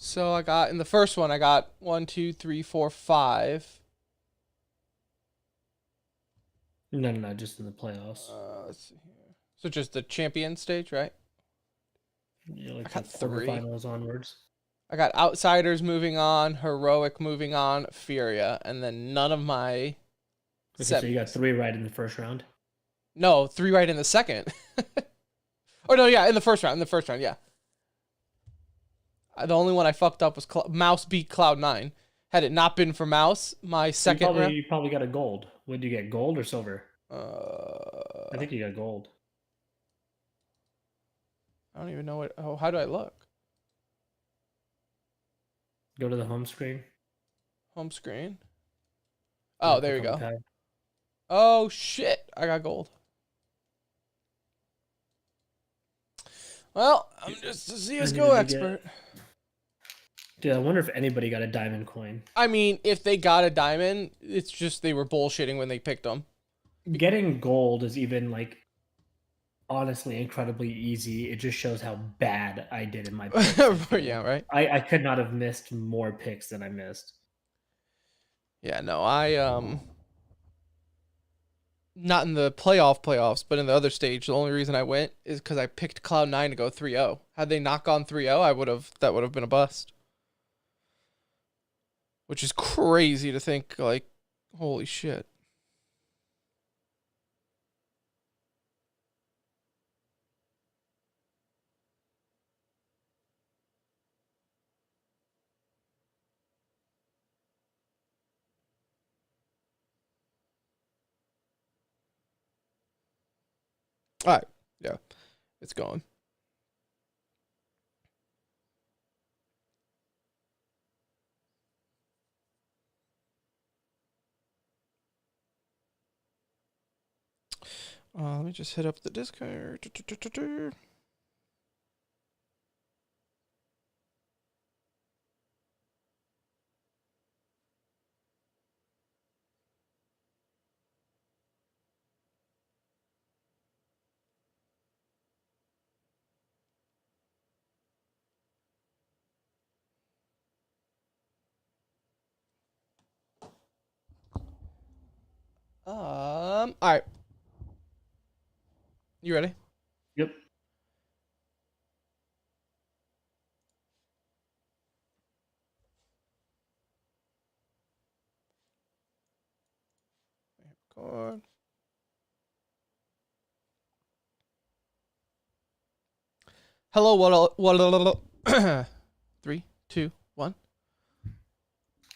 So I got in the first one, I got 1, 2, 3, 4, 5. No, just in the playoffs. Let's see here. So just the champion stage, right? Like I got the 3. quarterfinals onwards. I got Outsiders moving on, Heroic moving on, Furia, and then none of my Okay, so you got 3 right in the first round. No, 3 right in the second. Or no, yeah, in the first round. Yeah. The only one I fucked up was Mouse beat Cloud9. Had it not been for Mouse, my second round. You probably got a gold. What did you get? Gold or silver? I think you got gold. I don't even know what. Oh, how do I look? Go to the home screen. Home screen. Oh, there you go. Pad. Oh shit! I got gold. Well, I'm just a CS:GO expert. Dude, I wonder if anybody got a diamond coin. I mean, if they got a diamond, it's just they were bullshitting when they picked them. Getting gold is even like honestly incredibly easy. It just shows how bad I did in my picks. Yeah, right. I could not have missed more picks than I missed. Yeah, no, not in the playoffs, but in the other stage, the only reason I went is because I picked Cloud9 to go 3-0. Had they not gone 3-0, that would have been a bust. Which is crazy to think, like, holy shit. All right, yeah, it's going. Let me just hit up the Discord. All right. You ready? Yep. Record. Hello, what 3, 2, 1.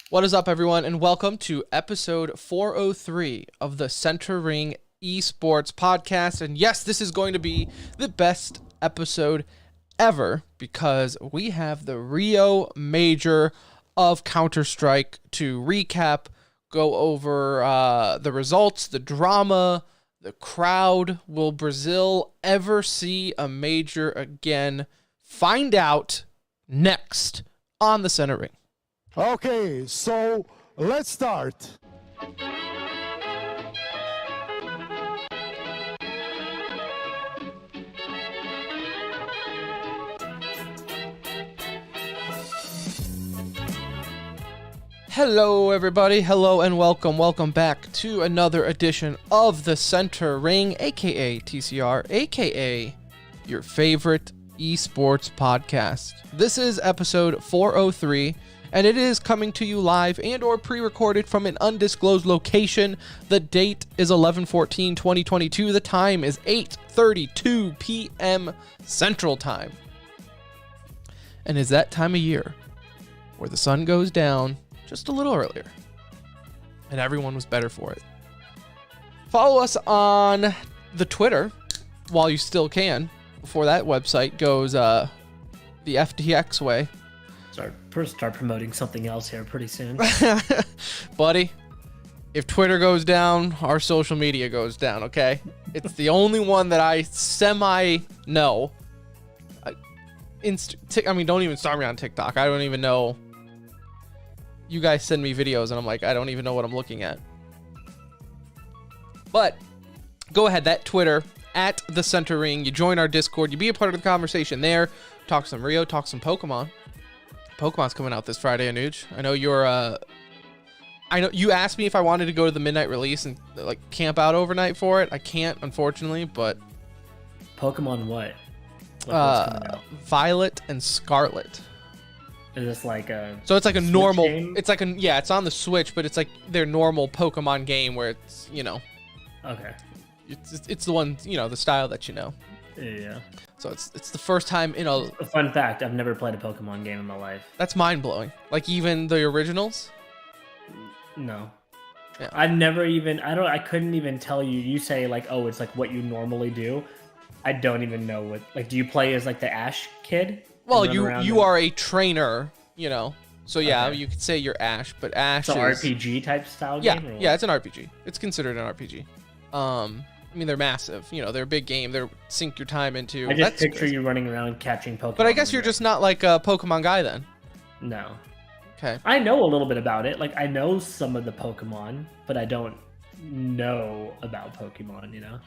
What is up, everyone, and welcome to episode 403 of the Center Ring Esports podcast. And yes, this is going to be the best episode ever because we have the Rio Major of Counter-Strike to recap, go over the results, the drama, the crowd. Will Brazil ever see a major again? Find out next on the Center Ring. Okay, so let's start. Hello, everybody. Hello and welcome. Welcome back to another edition of the Center Ring, aka TCR, aka your favorite esports podcast. This is episode 403, and it is coming to you live and or pre-recorded from an undisclosed location. The date is 11/14/2022. The time is 8:32 p.m. Central Time. And it's that time of year where the sun goes down just a little earlier, and everyone was better for it. Follow us on the Twitter while you still can, before that website goes the FTX way. Start promoting something else here pretty soon. Buddy, if Twitter goes down, our social media goes down, okay? It's the only one that I semi-know. Don't even start me on TikTok. I don't even know. You guys send me videos and I'm like, I don't even know what I'm looking at. But go ahead, that Twitter at the Center Ring. You join our Discord. You be a part of the conversation there. Talk some Rio, talk some Pokemon. Pokemon's coming out this Friday, Anuj. I know you're I know you asked me if I wanted to go to the midnight release and like camp out overnight for it. I can't, unfortunately, but Pokemon what? What's coming out? Violet and Scarlet. Is this like a So it's like a Switch normal game? it's like a yeah, it's on the Switch, but it's like their normal Pokemon game where it's, Okay. it's the one, the style that you know. Yeah. So it's the first time in a A fun fact, I've never played a Pokemon game in my life. that's mind-blowing. Like even the originals? No. Yeah. I couldn't even tell you. You say like, oh, it's like what you normally do. I don't even know what, like, do you play as like the Ash kid? Well, And run around you are a trainer, So yeah, Okay. you could say you're Ash, but Ash It's an is RPG type style yeah, game? Or yeah, it's an RPG. It's considered an RPG. I mean, they're massive. They're a big game. They're sink your time into. I just That's picture crazy. you running around catching Pokemon. But I guess you're just not like a Pokemon guy then. No. Okay. I know a little bit about it. Like, I know some of the Pokemon, but I don't know about Pokemon,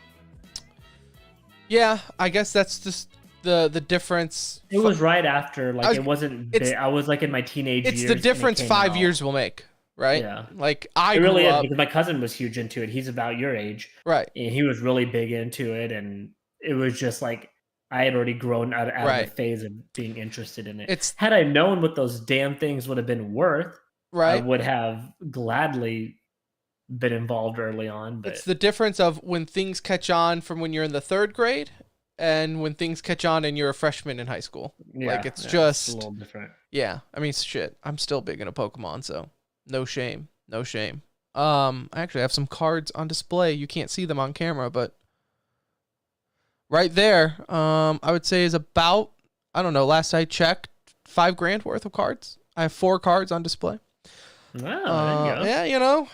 Yeah, I guess that's just the difference. It was right after, like, it wasn't it's- big. I was, like, in my teenage years. It's the and it difference came 5 out. years will make, right? Yeah. Like I It really grew is, up, because my cousin was huge into it. He's about your age. right? And he was really big into it, and it was just, like, I had already grown out Right. of the phase of being interested in it. It's Had I known what those damn things would have been worth, I right. would have gladly been involved early on. But It's the difference of when things catch on from when you're in the 3rd grade and when things catch on and you're a freshman in high school. Like it's a just little different. yeah. I mean shit. I'm still big into Pokemon, so no shame. No shame. I actually have some cards on display. You can't see them on camera, but right there, I would say is about, I don't know, last I checked, $5,000 worth of cards. I have 4 cards on display. Oh, there you go. Yeah,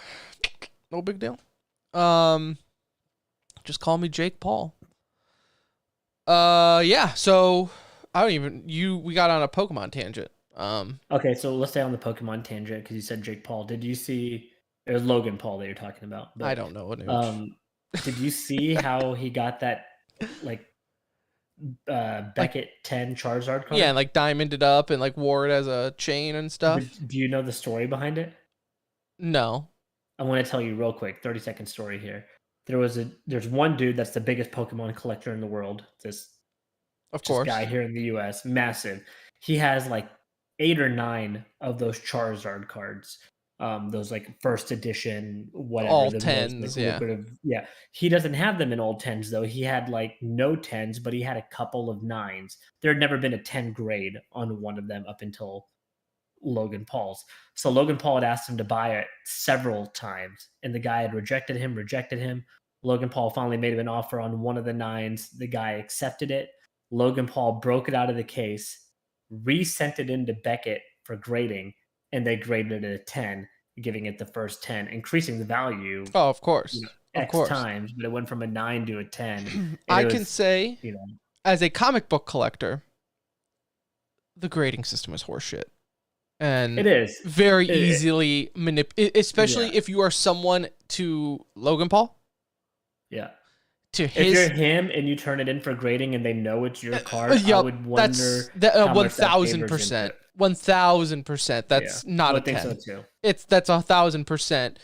no big deal. Just call me Jake Paul. Yeah, so we got on a Pokemon tangent. Okay, so let's stay on the Pokemon tangent because you said Jake Paul. Did you see? It was Logan Paul that you're talking about. But, I don't know what it is. did you see how he got that, like, Beckett 10 Charizard card? Yeah, and like diamonded up and like wore it as a chain and stuff. Do you know the story behind it? No. I want to tell you real quick, 30-second story here. There's one dude that's the biggest Pokemon collector in the world. This Course. guy here in the US, massive. He has like 8 or 9 of those Charizard cards. Those like first edition, whatever. All the most, 10s, yeah. Yeah. He doesn't have them in all 10s though. He had like no 10s, but he had a couple of 9s. There had never been a 10 grade on one of them up until Logan Paul's. So Logan Paul had asked him to buy it several times, and the guy had rejected him. Logan Paul finally made him an offer on one of the 9s. The guy accepted it. Logan Paul broke it out of the case, resent it into Beckett for grading, and they graded it a 10, giving it the first 10, increasing the value. Oh, of course. X times, but it went from a 9 to a 10. I can say, as a comic book collector, the grading system is horseshit. And it is very easily manipulated, especially if you are someone to Logan Paul. Yeah. If you're him and you turn it in for grading and they know it's your card, I would wonder. That's how much that 1,000%. 1,000%. That's not a 10. I think so too. That's 1,000%.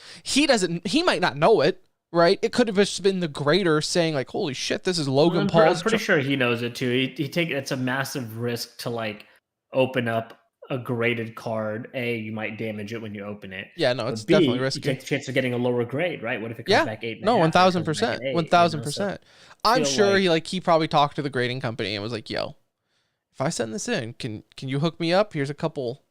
He might not know it, right? It could have just been the grader saying like, "Holy shit, this is Logan Paul's." I'm pretty sure he knows it too. It's a massive risk to like open up a graded card. A, you might damage it when you open it. Yeah, no, it's B, definitely risky. You take the chance of getting a lower grade, right? What if it comes back 8.5? No, 1,000%. 1,000%. I'm sure like, he probably talked to the grading company and was like, "Yo, if I send this in, can you hook me up? Here's a couple.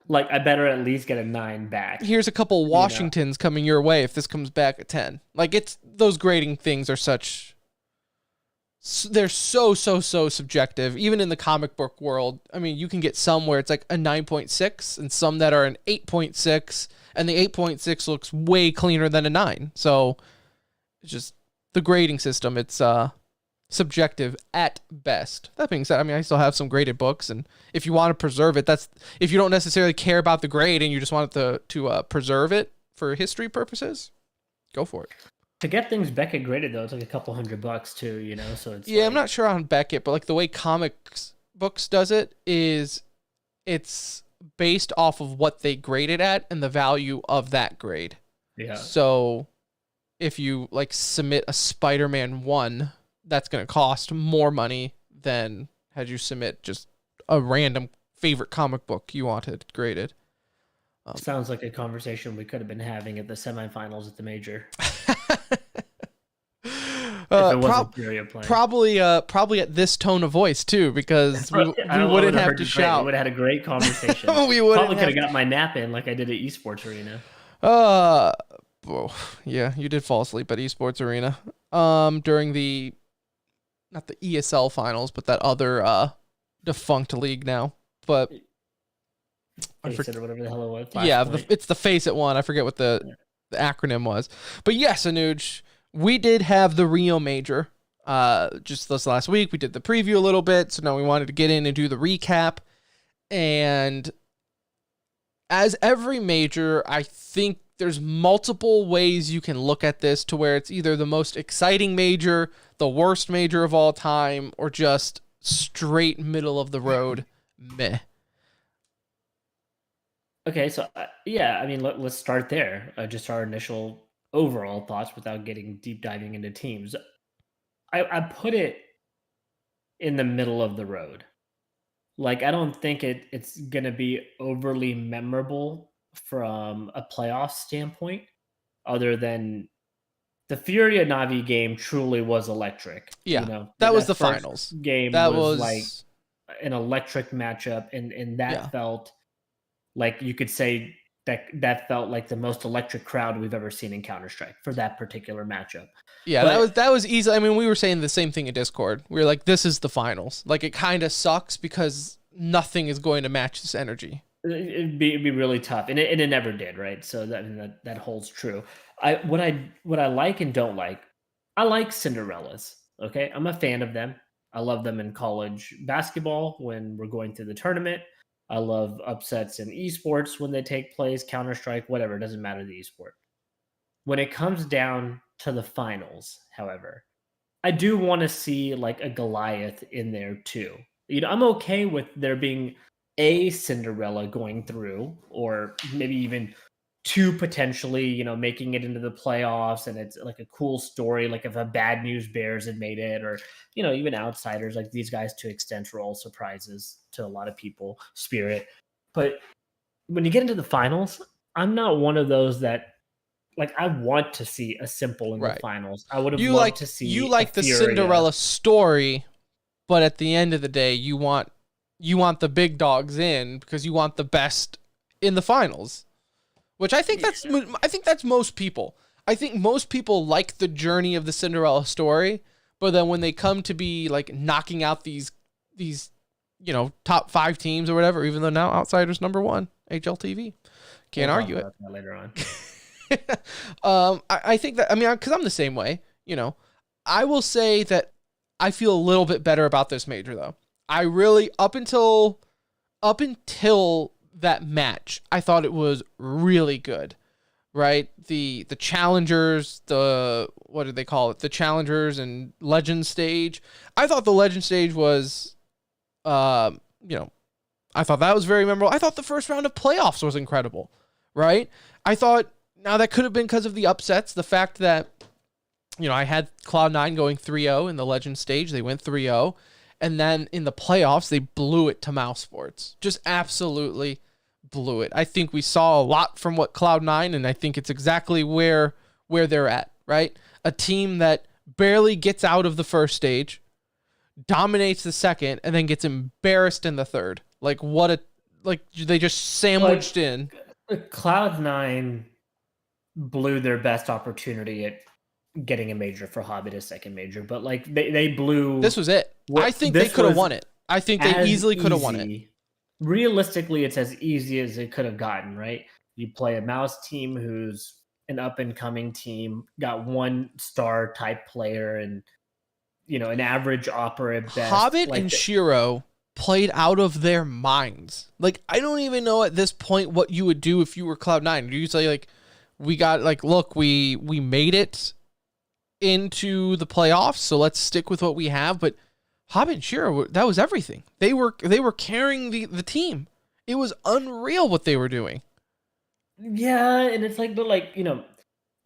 Like, I better at least get a 9 back. Here's a couple Washingtons coming your way if this comes back at 10." Like it's those grading things are such. They're so subjective. Even in the comic book world, I mean, you can get some where it's like a 9.6 and some that are an 8.6, and the 8.6 looks way cleaner than a 9. So it's just the grading system. It's subjective at best. That being said, I mean, I still have some graded books, and if you want to preserve it, if you don't necessarily care about the grade and you just want it to preserve it for history purposes, go for it. To get things Beckett graded though, it's like a couple $100 too, So it's I'm not sure on Beckett, but like the way comics books does it is, it's based off of what they graded at and the value of that grade. Yeah. So if you like submit a Spider-Man 1, that's going to cost more money than had you submit just a random favorite comic book you wanted graded. Sounds like a conversation we could have been having at the semifinals at the major. If it wasn't Rio playing. Probably at this tone of voice too, because we wouldn't have to shout. We would have had a great conversation. We would probably could have got my nap in like I did at Esports Arena. Yeah, you did fall asleep at Esports Arena. During the not the ESL finals, but that other defunct league now. But or whatever the hell it was. It's the Face It one. I forget what the acronym was. But yes, Anuj, we did have the Rio Major just this last week. We did the preview a little bit, so now we wanted to get in and do the recap. And as every major, I think there's multiple ways you can look at this to where it's either the most exciting major, the worst major of all time, or just straight middle of the road meh. Okay, so I mean, let's start there. Just our initial overall thoughts without getting deep diving into teams. I put it in the middle of the road. Like, I don't think it's going to be overly memorable from a playoff standpoint, other than the Furia Navi game truly was electric. Yeah, that was the finals. Game that was like an electric matchup, and that felt like you could say that felt like the most electric crowd we've ever seen in Counter-Strike for that particular matchup. Yeah, that was easy. I mean, we were saying the same thing in Discord. We were like, this is the finals. Like, it kind of sucks because nothing is going to match this energy. It'd be really tough, and it never did, right? So that holds true. What I like and don't like, I like Cinderellas. Okay, I'm a fan of them. I love them in college basketball when we're going through the tournament. I love upsets in esports when they take place, Counter-Strike, whatever. It doesn't matter the esport. When it comes down to the finals, however, I do want to see like a Goliath in there too. You know, I'm okay with there being a Cinderella going through, or maybe even two potentially, you know, making it into the playoffs, and it's like a cool story, like if a Bad News Bears had made it, or, you know, even outsiders like these guys to extent were all surprises to a lot of people, Spirit. But when you get into the finals, I'm not one of those that, like, I want to see a simple in the finals. I would have loved to see the Cinderella story, but at the end of the day, you want the big dogs in because you want the best in the finals. Which I think that's most people. I think most people like the journey of the Cinderella story, but then when they come to be like knocking out these you know, top 5 teams or whatever, even though now Outsiders number 1, HLTV. Can't argue it. Later on. I think that, I mean, because I'm the same way, you know. I will say that I feel a little bit better about this major though. I really, up until that match, I thought it was really good, right? The challengers, what did they call it? The challengers and legend stage. I thought the legend stage was, you know, I thought that was very memorable. I thought the first round of playoffs was incredible, right? I thought, now that could have been because of the upsets, the fact that, you know, I had Cloud9 going 3-0 in the legend stage. They went 3-0. And then in the playoffs, they blew it to Mouse Sports. Just absolutely blew it. I think we saw a lot from what Cloud9, and I think it's exactly where they're at, right? A team that barely gets out of the first stage, dominates the second, and then gets embarrassed in the third. Like, they just sandwiched in. Cloud9 blew their best opportunity at getting a major for Hobbit, a second major, but like they blew. This was it. I think they could have won it. I think they easily could have won it. Realistically, it's as easy as it could have gotten, right? You play a Mouse team who's an up-and-coming team, got 1-star type player, and, you know, an average opera at best. Hobbit and Shiro played out of their minds. Like, I don't even know at this point what you would do if you were Cloud9. Do you say, like, we got, like, look, we made it into the playoffs, so let's stick with what we have? But Hobbit and Shiro, that was everything. They were carrying the team, It was unreal what they were doing. Yeah, and it's like, but like,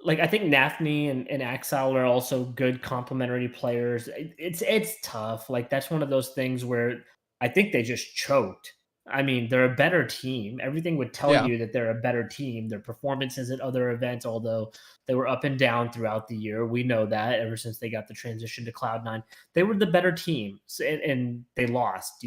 like I think Nafni and Axel are also good complementary players. It's tough. Like that's one of those things where I think they just choked. I mean, they're a better team. Everything would tell Yeah. you that they're a better team. Their performances at other events, although they were up and down throughout the year, we know that ever since they got the transition to Cloud9, they were the better team, and they lost.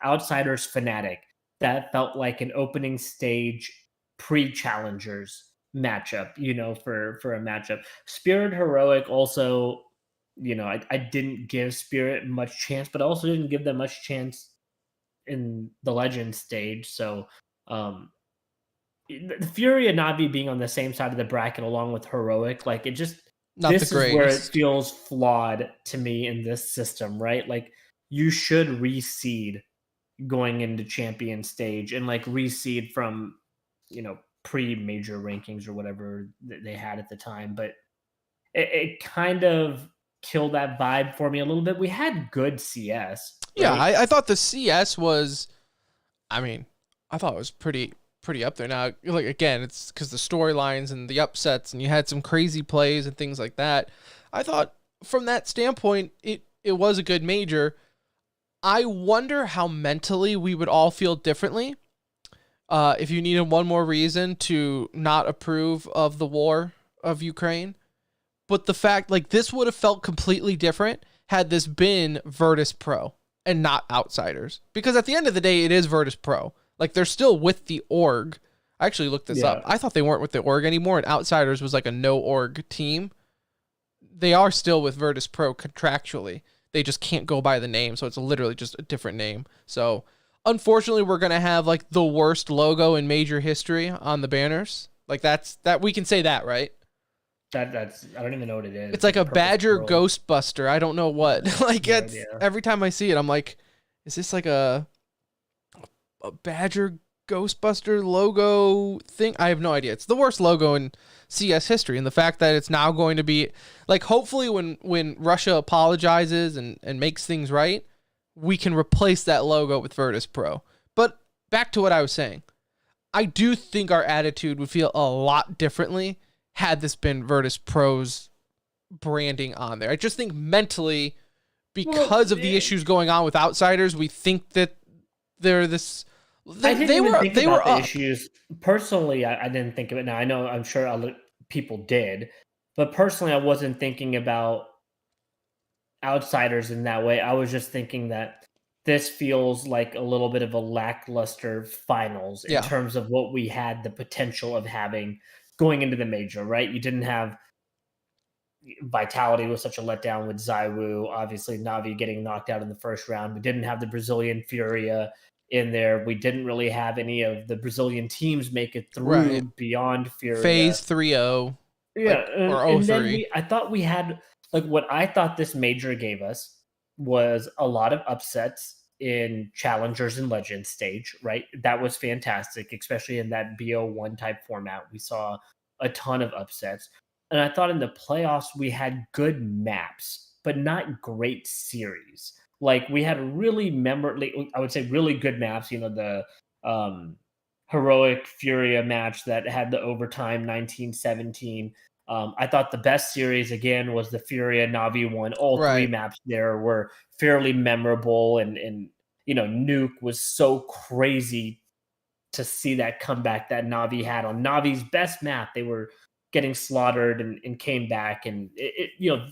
Outsiders, Fnatic. That felt like an opening stage pre-challengers matchup, for a matchup. Spirit Heroic also, I didn't give Spirit much chance, but I also didn't give them much chance in the Legend stage. So the Fury and Navi being on the same side of the bracket along with Heroic, like Not the this is where it greatest. feels flawed to me in this system, right? Like you should reseed going into champion stage and like reseed from pre-major rankings or whatever they had at the time, but it kind of killed that vibe for me a little bit. We had good CS, Yeah, right? I thought the CS was, I mean, I thought it was pretty up there. Now, like again, it's because the storylines and the upsets, and you had some crazy plays and things like that. I thought from that standpoint, it was a good major. I wonder how mentally we would all feel differently if you needed one more reason to not approve of the war of Ukraine. But the fact, like, this would have felt completely different had this been Virtus Pro and not Outsiders. Because at the end of the day, it is Virtus Pro. Like, they're still with the org. I actually looked this up. Yeah. I thought they weren't with the org anymore, and Outsiders was like a no org team. They are still with Virtus Pro contractually. They just can't go by the name, so it's literally just a different name. So, unfortunately, we're gonna have like the worst logo in major history on the banners. Like that we can say that, right? That's I don't even know what it is. It's like a Purple Badger swirl. Ghostbuster. I don't know what. Like No it's idea. every time I see it, I'm like, is this like a Badger Ghostbuster logo thing? I have no idea. It's the worst logo in CS history, and the fact that it's now going to be like, hopefully when Russia apologizes and makes things right, we can replace that logo with Virtus Pro. But back to what I was saying. I do think our attitude would feel a lot differently had this been Virtus Pro's branding on there. I just think mentally, because of the issues going on with Outsiders, we think that they're this. I didn't They even were think they about were the up. issues personally. I didn't think of it. Now I know I'm sure other people did, but personally, I wasn't thinking about Outsiders in that way. I was just thinking that this feels like a little bit of a lackluster finals in Yeah, terms of what we had the potential of having going into the major, right? You didn't have Vitality was such a letdown with Zywoo, obviously Navi getting knocked out in the first round. We didn't have the Brazilian Furia in there. We didn't really have any of the Brazilian teams make it right. through beyond Furia. Phase 3-0, Yeah, like, or and then 0-3. I thought we had like what I thought this major gave us was a lot of upsets in challengers and legends stage, right? That was fantastic, especially in that BO1 type format. We saw a ton of upsets. And I thought in the playoffs we had good maps, but not great series. Like we had really memorable, I would say really good maps, the heroic Furia match that had the overtime 1917. I thought the best series again was the Furia Navi one. All three Right. maps there were fairly memorable, and Nuke was so crazy to see that comeback that Navi had on Navi's best map. They were getting slaughtered and came back, and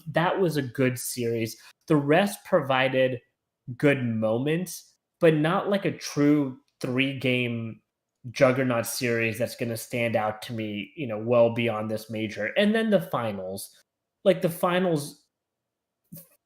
that was a good series. The rest provided good moments, but not like a true 3-game juggernaut series that's going to stand out to me, well beyond this major. And then the finals, like the finals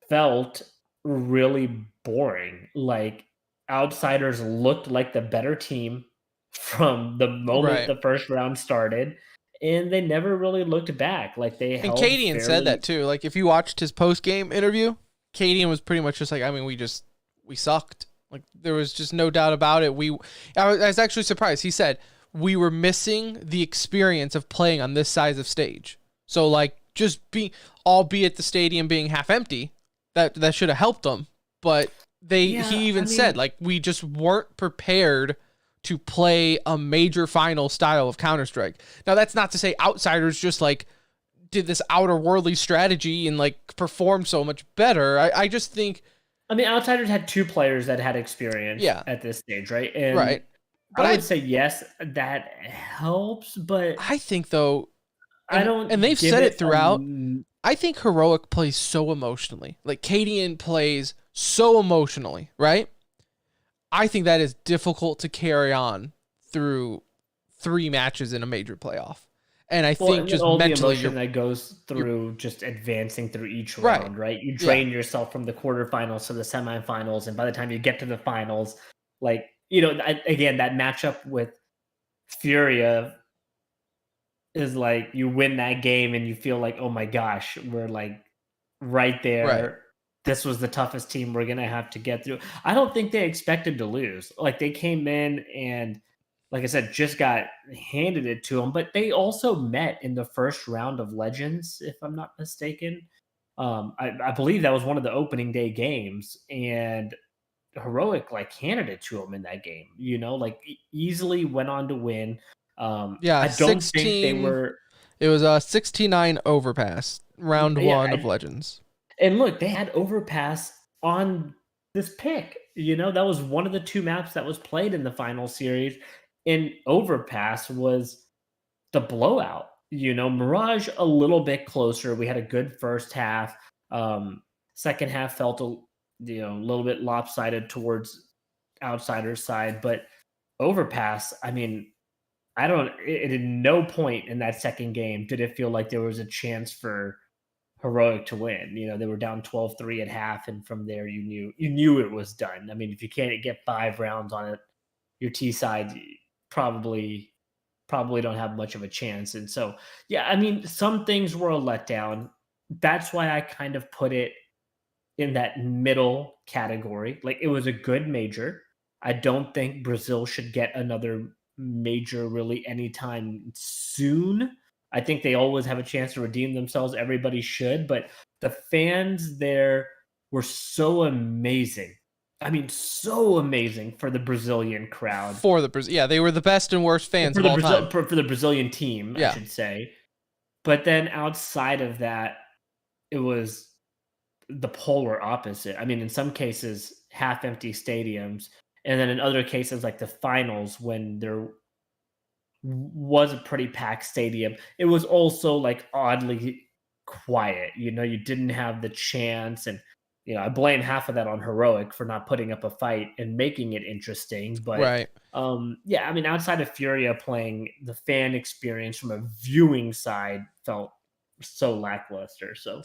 felt really boring. Like Outsiders looked like the better team from the moment Right. the first round started, and they never really looked back. Like they And held Cadian said that fairly. too. Like if you watched his post game interview, Cadian was pretty much just like, I mean, we sucked. Like there was just no doubt about it. I was actually surprised. He said we were missing the experience of playing on this size of stage. So like just albeit the stadium being half empty, that should have helped them. But he Yeah, even I said mean, like we just weren't prepared to play a major final style of Counter-Strike. Now, that's not to say Outsiders just like did this outer worldly strategy and like performed so much better. I just think, I mean, Outsiders had 2 players that had experience yeah, at this stage, right? And right. But I would say yes, that helps, but I think though, I don't and they've give said it it throughout. I think Heroic plays so emotionally. Like Cadian plays so emotionally, right? I think that is difficult to carry on through 3 matches in a major playoff. And I think and just all the mentally, emotion that goes through just advancing through each Right. round, right? You Yeah. drain yourself from the quarterfinals to the semifinals, and by the time you get to the finals, like, you know, again, that matchup with Furia is like you win that game and you feel like, oh my gosh, we're like right there. Right. This was the toughest team we're gonna have to get through. I don't think they expected to lose. Like they came in and, like I said, just got handed it to them. But they also met in the first round of Legends, if I'm not mistaken. I believe that was one of the opening day games, and Heroic like handed it to them in that game. You know, like easily went on to win. yeah, I don't think they were. It was a 69 overpass, round Yeah, 1 of Legends. And look, they had Overpass on this pick. You know, that was one of the 2 maps that was played in the final series. And Overpass was the blowout. You know, Mirage a little bit closer. We had a good first half. Second half felt a little bit lopsided towards Outsiders' side, but Overpass, I mean, at no point in that second game did it feel like there was a chance for Heroic to win. You know, they were down 12-3 at half, and from there you knew it was done. I mean, if you can't get 5 rounds on it, your T side probably don't have much of a chance. And so, yeah, I mean, some things were a letdown. That's why I kind of put it in that middle category. Like it was a good major. I don't think Brazil should get another major really anytime soon. I think they always have a chance to redeem themselves. Everybody should, but the fans there were so amazing. I mean, so amazing for the Brazilian crowd. For the Brazil, yeah, they were the best and worst fans for of the all time. For the Brazilian team, Yeah. I should say. But then outside of that, it was the polar opposite. I mean, in some cases, half empty stadiums, and then in other cases, like the finals, when there was a pretty packed stadium, it was also like oddly quiet. You know, you didn't have the chance, and I blame half of that on Heroic for not putting up a fight and making it interesting. But right. Yeah, I mean, outside of Furia playing, the fan experience from a viewing side felt so lackluster. So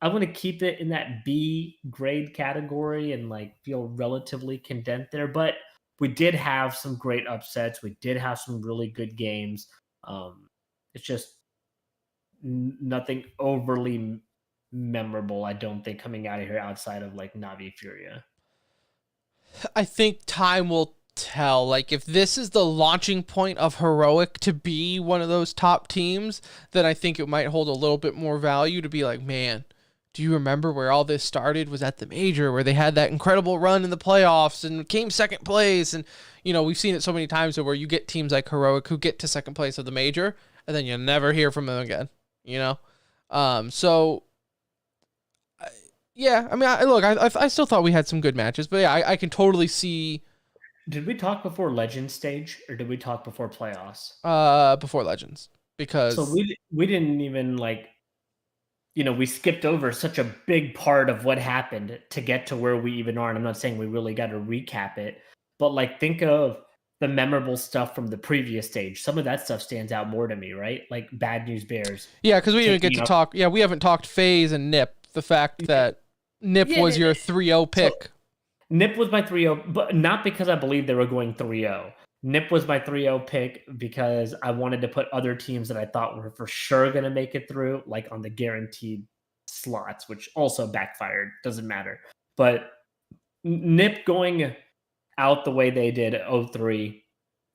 I want to keep it in that B grade category and like feel relatively content there. But we did have some great upsets. We did have some really good games. It's just nothing overly memorable, I don't think, coming out of here outside of like Navi Furia. I think time will tell. Like if this is the launching point of Heroic to be one of those top teams, then I think it might hold a little bit more value to be like, man, do you remember where all this started? Was at the major where they had that incredible run in the playoffs and came second place. And, we've seen it so many times where you get teams like Heroic who get to second place of the major and then you never hear from them again, So, yeah, I mean, I still thought we had some good matches, but yeah, I can totally see. Did we talk before Legends stage or did we talk before playoffs? Before Legends, because so we didn't even like, we skipped over such a big part of what happened to get to where we even are. And I'm not saying we really got to recap it, but like think of the memorable stuff from the previous stage. Some of that stuff stands out more to me, right? Like Bad News Bears. Yeah, because we didn't get to talk. Yeah, we haven't talked FaZe and Nip. The fact that Nip was your 3-0 pick. So, Nip was my 3-0, but not because I believed they were going 3-0. Nip was my 3-0 pick because I wanted to put other teams that I thought were for sure going to make it through, like on the guaranteed slots, which also backfired. Doesn't matter. But Nip going out the way they did at 0-3,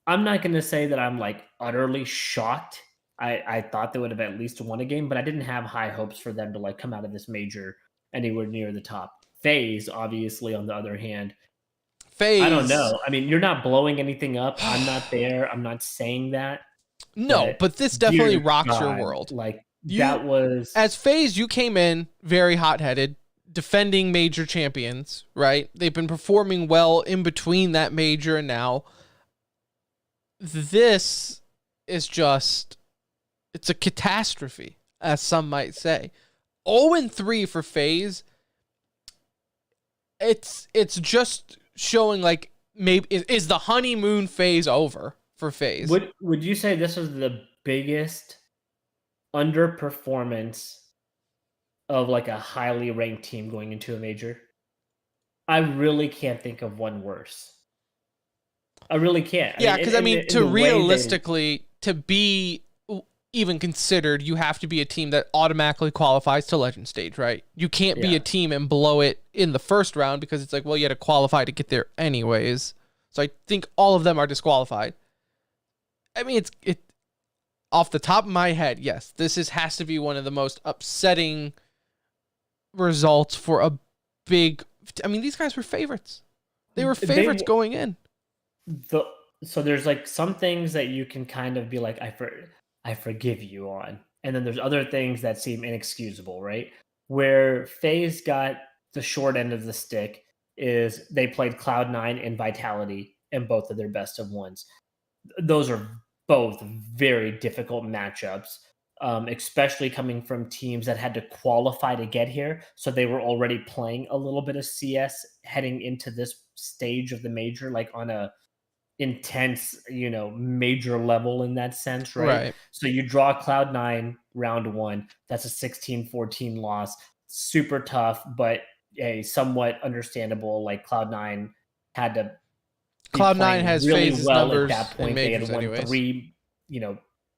I'm not going to say that I'm like utterly shocked. I thought they would have at least won a game, but I didn't have high hopes for them to like come out of this major anywhere near the top. FaZe, obviously, on the other hand, FaZe. I don't know. I mean, you're not blowing anything up. I'm not there. I'm not saying that. No, but this definitely Dear rocks your God, world. like You, that was as FaZe, you came in very hot-headed, defending major champions, right? They've been performing well in between that major and now. This is just, it's a catastrophe, as some might say. 0-3 for FaZe. It's just showing like maybe is the honeymoon phase over for FaZe. Would you say this was the biggest underperformance of like a highly ranked team going into a major? I really can't think of one worse. I really can't. Yeah, because I mean, in to the way realistically, to be even considered, you have to be a team that automatically qualifies to Legend Stage, right? You can't be a team and blow it in the first round because it's like, well, you had to qualify to get there anyways. So I think all of them are disqualified. I mean, it off the top of my head, yes, has to be one of the most upsetting results for a big. I mean, these guys were favorites. They were favorites going in. So there's like some things that you can kind of be like, I forgive you on, and then there's other things that seem inexcusable, right? Where FaZe got the short end of the stick is they played Cloud9 and Vitality in both of their best of ones. Those are both very difficult matchups, especially coming from teams that had to qualify to get here. So they were already playing a little bit of CS heading into this stage of the major, like on a intense, major level in that sense, right? So you draw Cloud9 round 1. That's a 16-14 loss. Super tough, but a somewhat understandable. Like Cloud9 had to Cloud9 has really FaZe's well numbers at that point. They had won anyways. 3,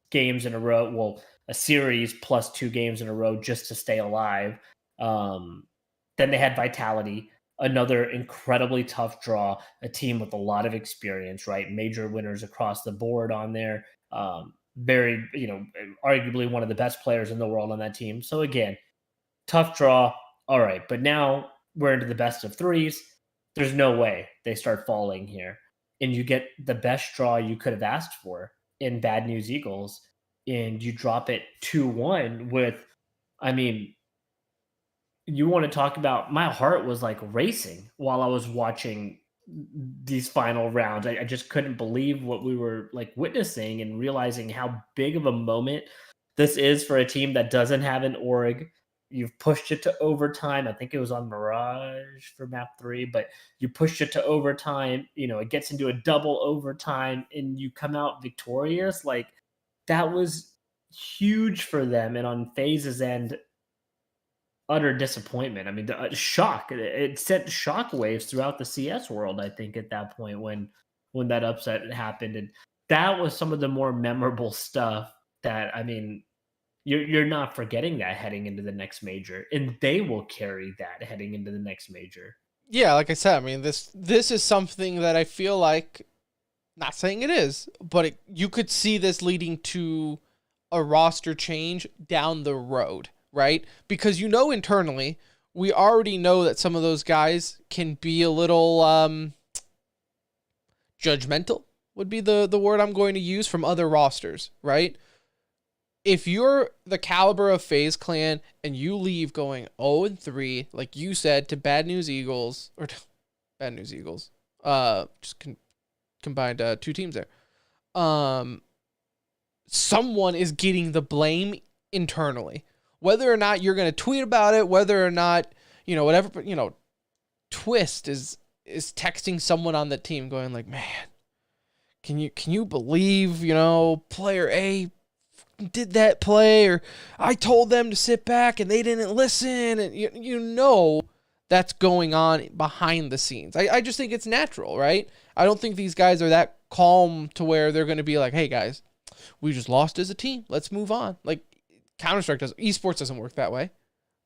games in a row. Well, a series plus 2 games in a row just to stay alive. Then they had Vitality, another incredibly tough draw, a team with a lot of experience, right? Major winners across the board on there. Very, arguably one of the best players in the world on that team. So again, tough draw. All right. But now we're into the best of 3s. There's no way they start falling here. And you get the best draw you could have asked for in Bad News Eagles. And you drop it 2-1 with, I mean, you want to talk about, my heart was like racing while I was watching these final rounds. I just couldn't believe what we were like witnessing and realizing how big of a moment this is for a team that doesn't have an org. You've pushed it to overtime. I think it was on Mirage for map 3, but you pushed it to overtime. It gets into a double overtime and you come out victorious. Like, that was huge for them. And on FaZe's end, utter disappointment. I mean, the shock. It sent shockwaves throughout the CS world, I think, at that point when that upset happened. And that was some of the more memorable stuff that, I mean, you're not forgetting that heading into the next major. And they will carry that heading into the next major. Yeah, like I said, I mean, this is something that I feel like, not saying it is, but you could see this leading to a roster change down the road, right? Because internally, we already know that some of those guys can be a little judgmental, would be the word I'm going to use, from other rosters, right? If you're the caliber of FaZe Clan and you leave going 0-3, like you said, to Bad News Eagles, just combined 2 teams there. Someone is getting the blame internally. Whether or not you're going to tweet about it, whether or not, whatever, but, Twist is texting someone on the team going like, man, can you believe, player A did that play, or I told them to sit back and they didn't listen, and that's going on behind the scenes. I just think it's natural, right? I don't think these guys are that calm to where they're going to be like, hey guys, we just lost as a team, let's move on. Like, Counter-Strike esports doesn't work that way,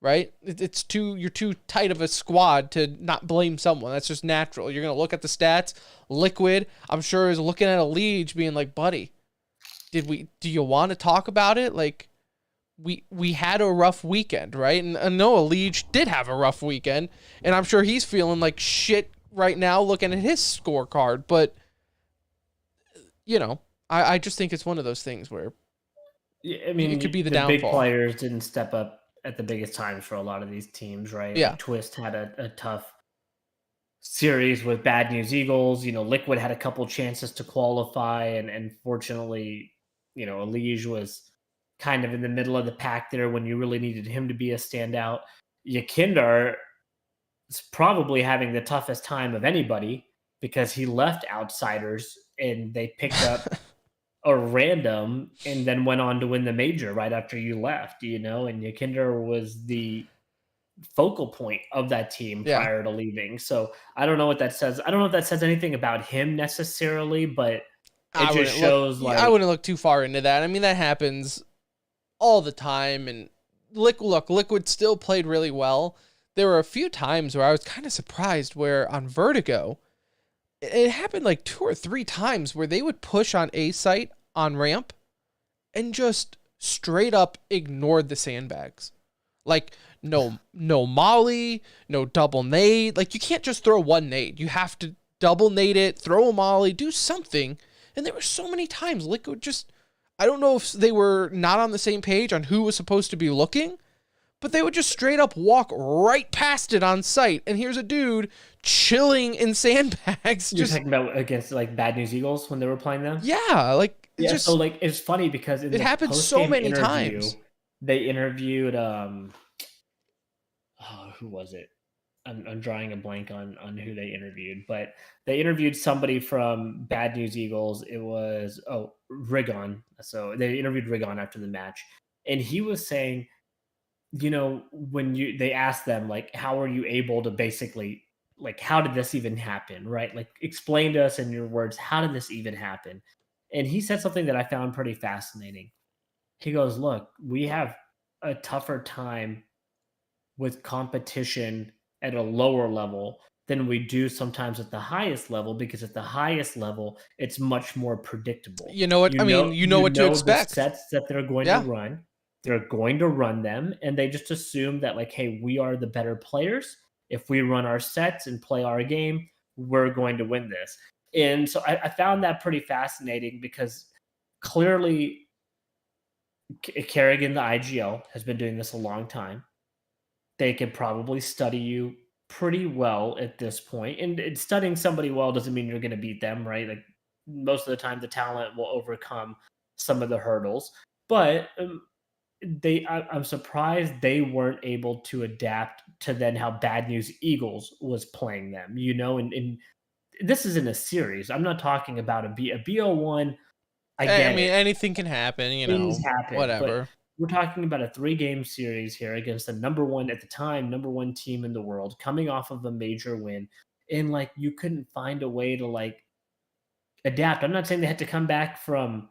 right? You're too tight of a squad to not blame someone. That's just natural. You're going to look at the stats. Liquid, I'm sure, is looking at a Liege being like, buddy, do you want to talk about it? Like, we had a rough weekend, right? And I know a Liege did have a rough weekend, and I'm sure he's feeling like shit right now looking at his scorecard, but I just think it's one of those things where Yeah, I it mean, could be the the big downfall. players didn't step up at the biggest times for a lot of these teams, right? Yeah. Like Twist had a tough series with Bad News Eagles. Liquid had a couple chances to qualify, and fortunately, Elige was kind of in the middle of the pack there when you really needed him to be a standout. Yakinder is probably having the toughest time of anybody because he left Outsiders and they picked up a random and then went on to win the major right after you left, and Yakinder was the focal point of that team Yeah. prior to leaving. So I don't know what that says. I don't know if that says anything about him necessarily, but it just shows I like wouldn't look too far into that. I mean, that happens all the time, and Liquid still played really well. There were a few times where I was kind of surprised where on Vertigo, it happened like 2 or 3 times where they would push on A site on ramp and just straight up ignored the sandbags. Like no molly, no double nade. Like you can't just throw one nade. You have to double nade it, throw a molly, do something. And there were so many times Liquid just, I don't know if they were not on the same page on who was supposed to be looking, but they would just straight up walk right past it on sight. And here's a dude chilling in sandbags. you're talking about against like Bad News Eagles when they were playing them. Yeah, like it Yeah, just, so like it's funny because in it the happens so post-game many interview, times. they interviewed who was it? I'm drawing a blank on who they interviewed, but they interviewed somebody from Bad News Eagles. It was Rigon. So they interviewed Rigon after the match, and he was saying, when they asked them like, how are you able to basically like, how did this even happen, right? Like, explain to us in your words, how did this even happen? And he said something that I found pretty fascinating. He goes, look, we have a tougher time with competition at a lower level than we do sometimes at the highest level, because at the highest level it's much more predictable. You know what? I mean, you know what to The expect. sets that they're going to Yeah. run. They're going to run them, and they just assume that like, hey, we are the better players. If we run our sets and play our game, we're going to win this. And so I found that pretty fascinating because clearly Kerrigan, the IGL, has been doing this a long time. They could probably study you pretty well at this point. And studying somebody well doesn't mean you're going to beat them, right? Like most of the time, the talent will overcome some of the hurdles. But I'm surprised they weren't able to adapt to then how Bad News Eagles was playing them. And this isn't a series. I'm not talking about a BO1. I I get mean, it. anything can happen, Things happen, but whatever. we're talking about a 3-game series here against the number one team in the world, coming off of a major win, and like you couldn't find a way to like adapt. I'm not saying they had to come back from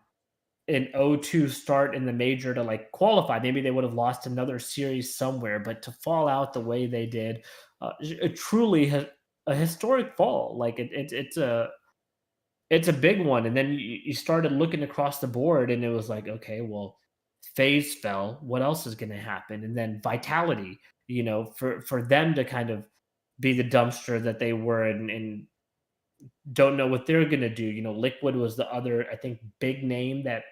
an 0-2 start in the major to like qualify. Maybe they would have lost another series somewhere, but to fall out the way they did, it truly a historic fall. Like it's a big one. And then you started looking across the board and it was like, okay, well, FaZe fell. What else is going to happen? And then Vitality, for them to kind of be the dumpster that they were and don't know what they're going to do. Liquid was the other, I think, big name that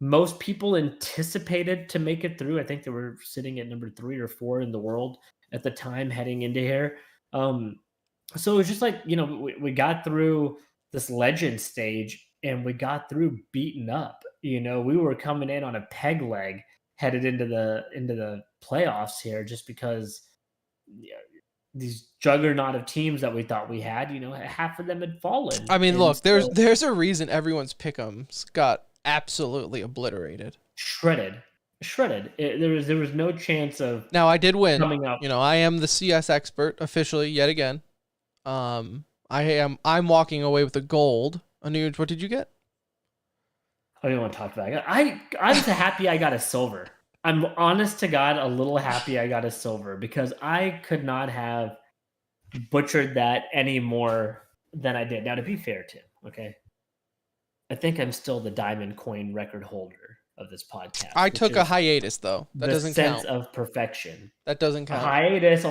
most people anticipated to make it through. I think they were sitting at number 3 or 4 in the world at the time heading into here. So it was just like, we got through this legend stage and we got through beaten up. We were coming in on a peg leg headed into the playoffs here just because these juggernaut of teams that we thought we had, half of them had fallen. I mean, And look, so there's a reason everyone's pick'ems got absolutely obliterated. shredded. There was no chance of Now I did win. coming up. I am the CS expert officially yet again. I'm walking away with the gold. Anuj, what did you get? I don't want to talk about it. I'm so happy I got a silver. I'm honest to God a little happy I got a silver because I could not have butchered that any more than I did. Now, to be fair, Tim, okay, I think I'm still the diamond coin record holder of this podcast. I took a hiatus though. That doesn't count. The sense of perfection. That doesn't count. A hiatus,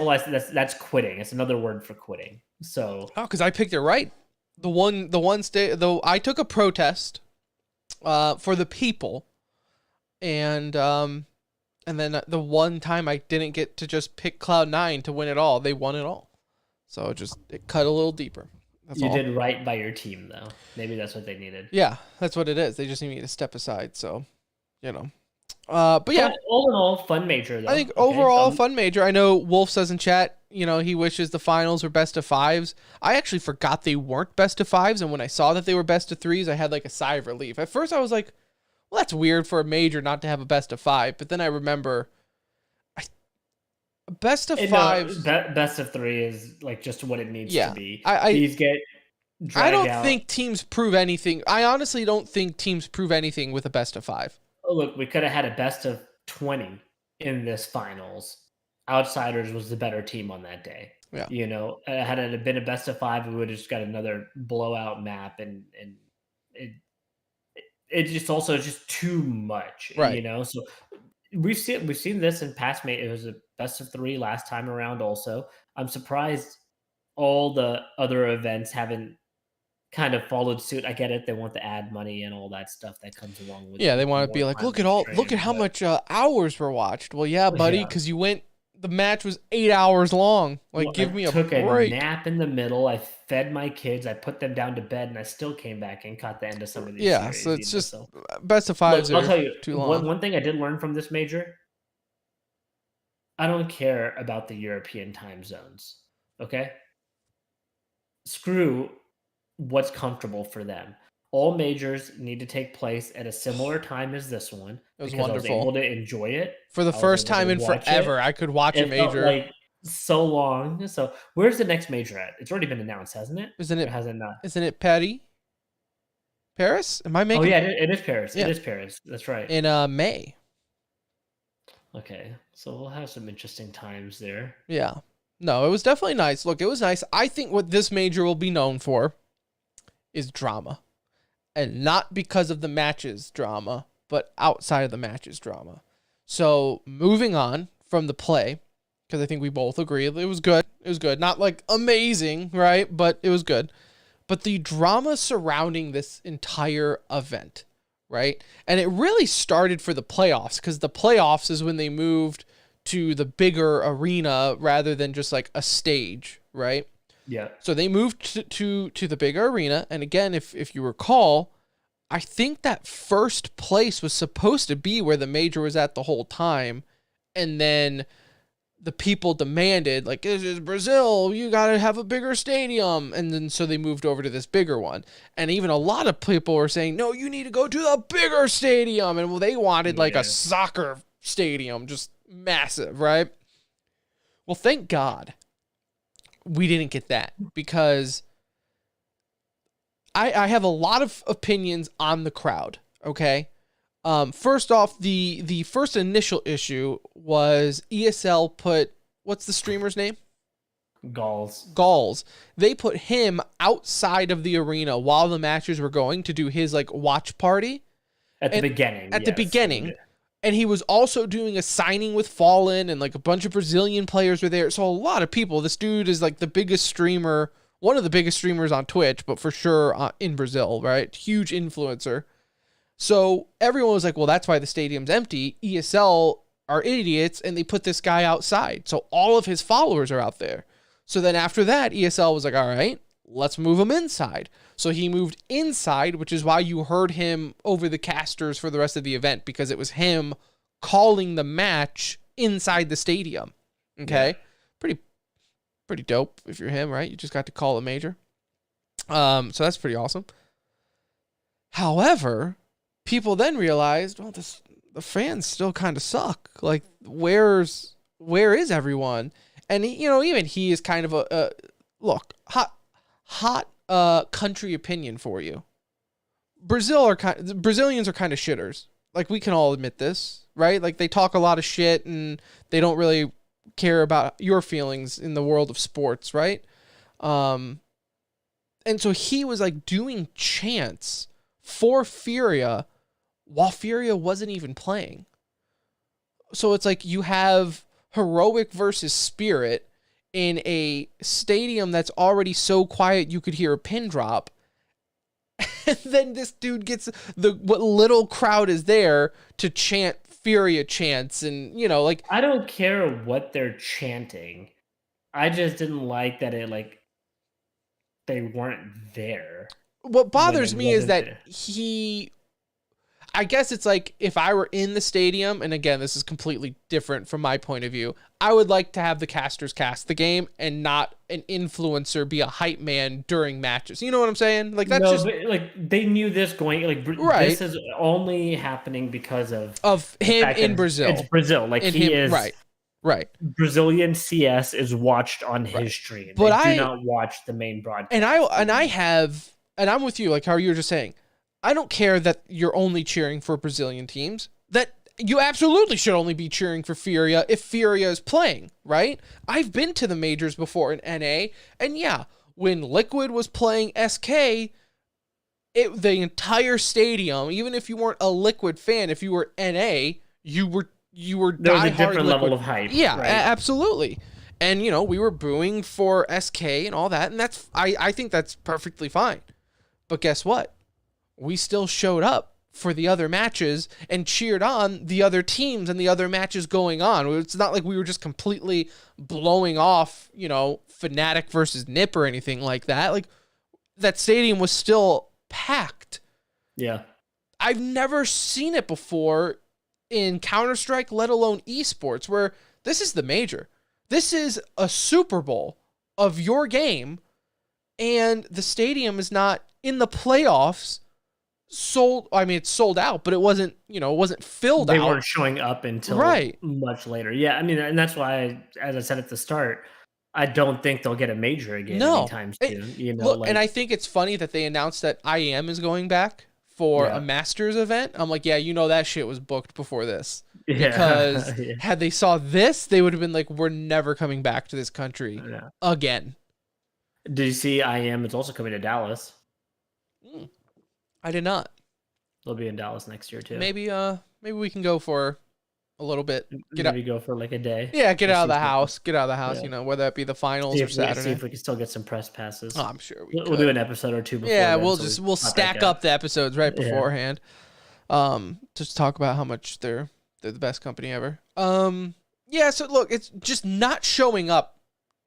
that's quitting. It's another word for quitting. So because I picked it right. I took a protest for the people, and then the one time I didn't get to just pick Cloud9 to win it all, they won it all. So it cut a little deeper. That's you all. did right by your team, though. Maybe that's what they needed. Yeah, that's what it is. They just need me to step aside. So, but yeah. But all in all, fun major, though. I think overall, fun major. I know Wolf says in chat, he wishes the finals were best of fives. I actually forgot they weren't best of fives. And when I saw that they were best of threes, I had like a sigh of relief. At first, I was like, well, that's weird for a major not to have a best of five. But then I remember best of fives. Best of three is like just what it needs to be. These get I don't think teams prove anything. I honestly don't think teams prove anything with a best of five. Oh, look, we could have had a best of 20 in this finals. Outsiders was the better team on that day. Yeah. Had it been a best of five, we would have just got another blowout map, and it just also just too much, right? So we've seen this in past. It was a best of three last time around. Also, I'm surprised all the other events haven't kind of followed suit. I get it; they want the ad money and all that stuff that comes along with. Yeah, they want to be like, look at how much hours were watched. Well, yeah, buddy, because you went. The match was 8 hours long. Give me a break. I took a nap in the middle. I fed my kids. I put them down to bed, and I still came back and caught the end of some of these. Yeah, series, so it's just best of fives. I'll tell you, too long. One thing I did learn from this major. I don't care about the European time zones. Okay, screw what's comfortable for them. All majors need to take place at a similar time as this one. It was wonderful. I was able to enjoy it for the first time in forever. I could watch a major. Felt like so long. So where's the next major at? It's already been announced, hasn't it? Isn't it? Or has it not? Isn't it Paris? Am I making? Oh yeah, it is Paris. Yeah. It is Paris. That's right. In May. Okay, so we'll have some interesting times there. Yeah. No, it was definitely nice. Look, it was nice. I think what this major will be known for is drama. And not because of the matches drama, but outside of the matches drama. So moving on from the play, because I think we both agree it was good. It was good. Not like amazing, right? But it was good. But the drama surrounding this entire event, right? And it really started for the playoffs, because the playoffs is when they moved to the bigger arena rather than just like a stage, right? Yeah. So they moved to the bigger arena. And again, if you recall, I think that first place was supposed to be where the major was at the whole time. And then the people demanded, like, this is Brazil, you got to have a bigger stadium. And then so they moved over to this bigger one. And even a lot of people were saying, no, you need to go to the bigger stadium. And well, they wanted like a soccer stadium, just massive, right? Well, thank God we didn't get that, because I have a lot of opinions on the crowd, okay? First off, the first initial issue was ESL put, what's the streamer's name? Galls. They put him outside of the arena while the matches were going to do his like watch party. At the beginning. And he was also doing a signing with Fallen, and like a bunch of Brazilian players were there. So a lot of people. This dude is like the biggest streamer, one of the biggest streamers on Twitch, but for sure in Brazil, right? Huge influencer. So everyone was like, well, that's why the stadium's empty. ESL are idiots, and they put this guy outside. So all of his followers are out there. So then after that, ESL was like, all right, let's move him inside. So he moved inside, which is why you heard him over the casters for the rest of the event, because it was him calling the match inside the stadium. Okay? Yeah. Pretty dope if you're him, right? You just got to call a major. So that's pretty awesome. However, people then realized, well, the fans still kind of suck. Like, where is everyone? And even he is kind of a look, hot country opinion for you. Brazilians are kind of shitters. Like, we can all admit this, right? Like, they talk a lot of shit and they don't really care about your feelings in the world of sports, right? And so he was like doing chants for Furia while Furia wasn't even playing. So it's like you have Heroic versus Spirit in a stadium that's already so quiet you could hear a pin drop. And then this dude gets what little crowd is there to chant Furia chants, and like, I don't care what they're chanting. I just didn't like that they weren't there. What bothers me is that there. I guess it's like, if I were in the stadium, and again, this is completely different from my point of view, I would like to have the casters cast the game and not an influencer be a hype man during matches. You know what I'm saying? Like, that's but they knew this going, right. This is only happening because of him in Brazil. It's Brazil. Like, he is right. Brazilian CS is watched on his stream. But I do not watch the main broadcast. And I'm with you, like how you were just saying. I don't care that you're only cheering for Brazilian teams. That you absolutely should only be cheering for Furia if Furia is playing, right? I've been to the majors before in NA, and yeah, when Liquid was playing SK, the entire stadium, even if you weren't a Liquid fan, if you were NA, you were there was a different level of hype. Yeah, right? Absolutely. And we were booing for SK and all that, and that's I think that's perfectly fine. But guess what? We still showed up for the other matches and cheered on the other teams and the other matches going on. It's not like we were just completely blowing off, Fnatic versus Nip or anything like that. Like, that stadium was still packed. Yeah. I've never seen it before in Counter-Strike, let alone esports, where this is the major. This is a Super Bowl of your game, and the stadium is not in the playoffs. It's sold out, but it wasn't, it wasn't filled out. They weren't showing up until much later. Yeah, and that's why, as I said at the start, I don't think they'll get a major again anytime soon. And I think it's funny that they announced that IEM is going back for a Masters event. I'm like, yeah, that shit was booked before this. Because had they saw this, they would have been like, we're never coming back to this country again. Did you see IEM is also coming to Dallas? I did not. They'll be in Dallas next year too. Maybe we can go for a little bit. Go for like a day. Yeah, get out of the house. Get out of the house. Whether that be the finals or Saturday. See if we can still get some press passes. Oh, I'm sure we'll do an episode or two before. Yeah, we'll stack up the episodes right beforehand. Just talk about how much they're the best company ever. Yeah. So look, it's just not showing up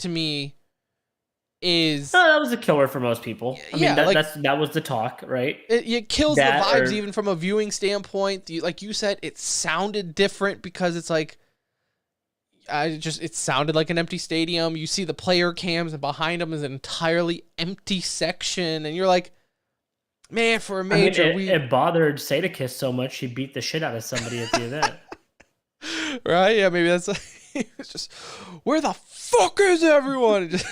to me. That was a killer for most people. I mean, that was the talk, right? It kills the vibes even from a viewing standpoint. Like you said, it sounded different because it's like, it sounded like an empty stadium. You see the player cams, and behind them is an entirely empty section, and you're like, man, for a major, it bothered Sadakis so much he beat the shit out of somebody at the event. Right? Yeah, maybe that's. It's just, where the fuck is everyone? Just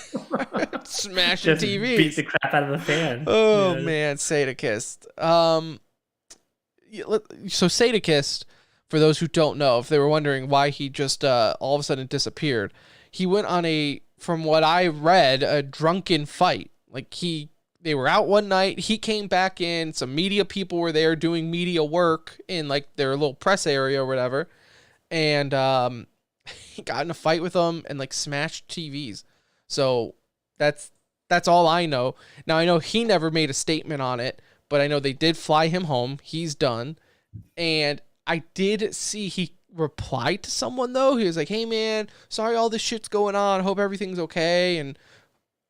smashing TVs. Beat the crap out of the fan. Oh, man, Sadakist. So Sadakist, for those who don't know, if they were wondering why he just all of a sudden disappeared, he went on from what I read, a drunken fight. Like, they were out one night, he came back in, some media people were there doing media work in like their little press area or whatever, and he got in a fight with them and like smashed TVs. So that's all I know. Now I know he never made a statement on it, but I know they did fly him home. He's done. And I did see he replied to someone though. He was like, "Hey man, sorry all this shit's going on. Hope everything's okay and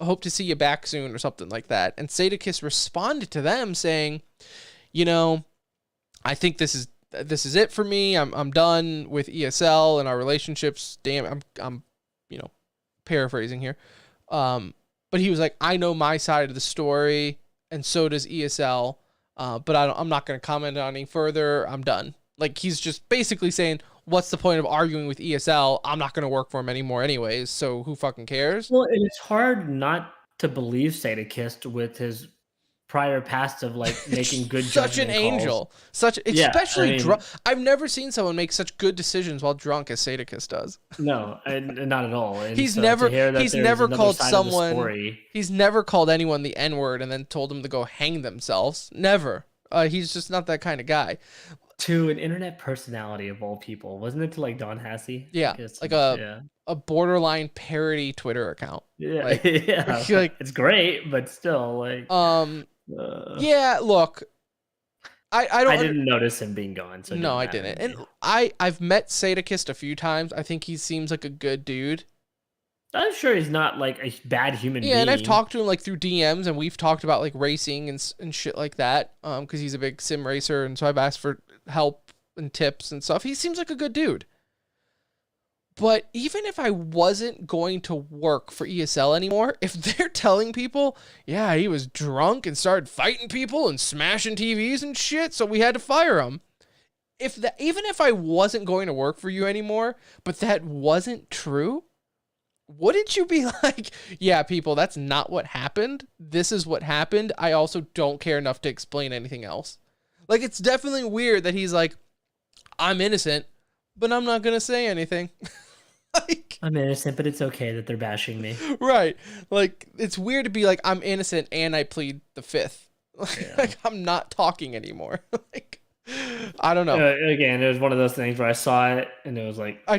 I hope to see you back soon," or something like that. And Sadakis responded to them saying, "I think this is it for me. I'm done with ESL and our relationships. Damn, I'm paraphrasing here. But he was like, I know my side of the story, and so does ESL. But I'm not going to comment on any further. I'm done. Like, he's just basically saying, what's the point of arguing with ESL? I'm not going to work for him anymore anyways, so who fucking cares? Well, it's hard not to believe Sadakist with his prior past of like making good such an angel calls. Especially drunk. I've never seen someone make such good decisions while drunk as Sadakist does. No, and not at all. And he's never called someone, he's never called anyone the N-word and then told them to go hang themselves. Never. He's just not that kind of guy. to an internet personality of all people. Wasn't it to like Don Hassey? Yeah, like a borderline parody Twitter account. Yeah, Like, yeah. like It's great, but still, like, yeah. Look, I don't. I didn't notice him being gone. So no, I didn't. And I've met Sadakist a few times. I think he seems like a good dude. I'm sure he's not like a bad human being. Yeah, and I've talked to him like through DMs, and we've talked about like racing and shit like that. Because he's a big sim racer, and so I've asked for help and tips and stuff. He seems like a good dude. But even if I wasn't going to work for ESL anymore, if they're telling people, yeah, he was drunk and started fighting people and smashing TVs and shit, so we had to fire him. Even if I wasn't going to work for you anymore, but that wasn't true, wouldn't you be like, yeah, people, that's not what happened. This is what happened. I also don't care enough to explain anything else. Like, it's definitely weird that he's like, I'm innocent, but I'm not going to say anything. Like, I'm innocent, but it's okay that they're bashing me. Right. Like, it's weird to be like, I'm innocent and I plead the fifth. Like, I'm not talking anymore. Like, I don't know. Again, it was one of those things where I saw it and it was like, I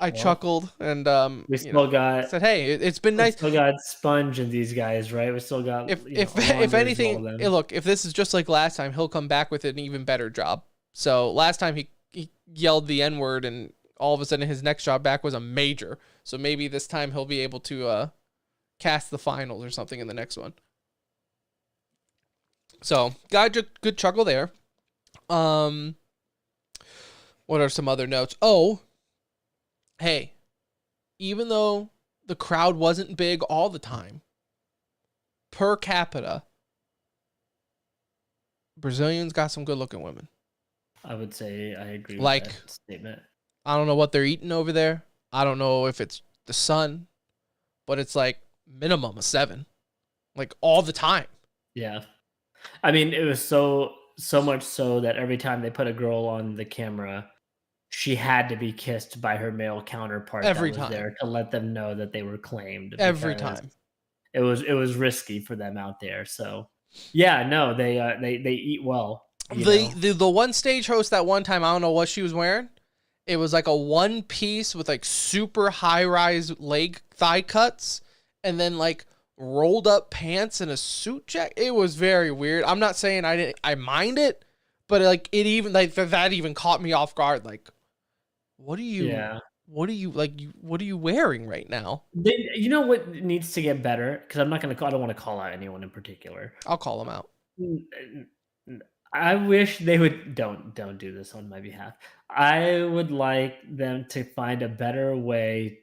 chuckled and we still got said, hey, it's been nice. We still got Sponge and these guys, right? We still got if anything, look, if this is just like last time, he'll come back with an even better job. So last time he yelled the N-word and all of a sudden his next job back was a major. So maybe this time he'll be able to cast the finals or something in the next one. So got a good chuckle there. What are some other notes? Oh, hey, even though the crowd wasn't big all the time, per capita, Brazilians got some good looking women. I would say I agree with that statement. I don't know what they're eating over there. I don't know if it's the sun, but it's like minimum of 7, like all the time. Yeah. I mean, it was so much so that every time they put a girl on the camera, she had to be kissed by her male counterpart every that was time there to let them know that they were claimed. Every time. It was risky for them out there. So yeah, no, they eat well. The one stage host that one time, I don't know what she was wearing. It was like a one piece with like super high rise leg thigh cuts and then like rolled up pants and a suit jacket. It was very weird. I'm not saying I mind it, but like it even like that even caught me off guard. Like, what are you wearing right now? You know what needs to get better? Because I don't want to call out anyone in particular. I'll call them out. I wish they would don't do this on my behalf. I would like them to find a better way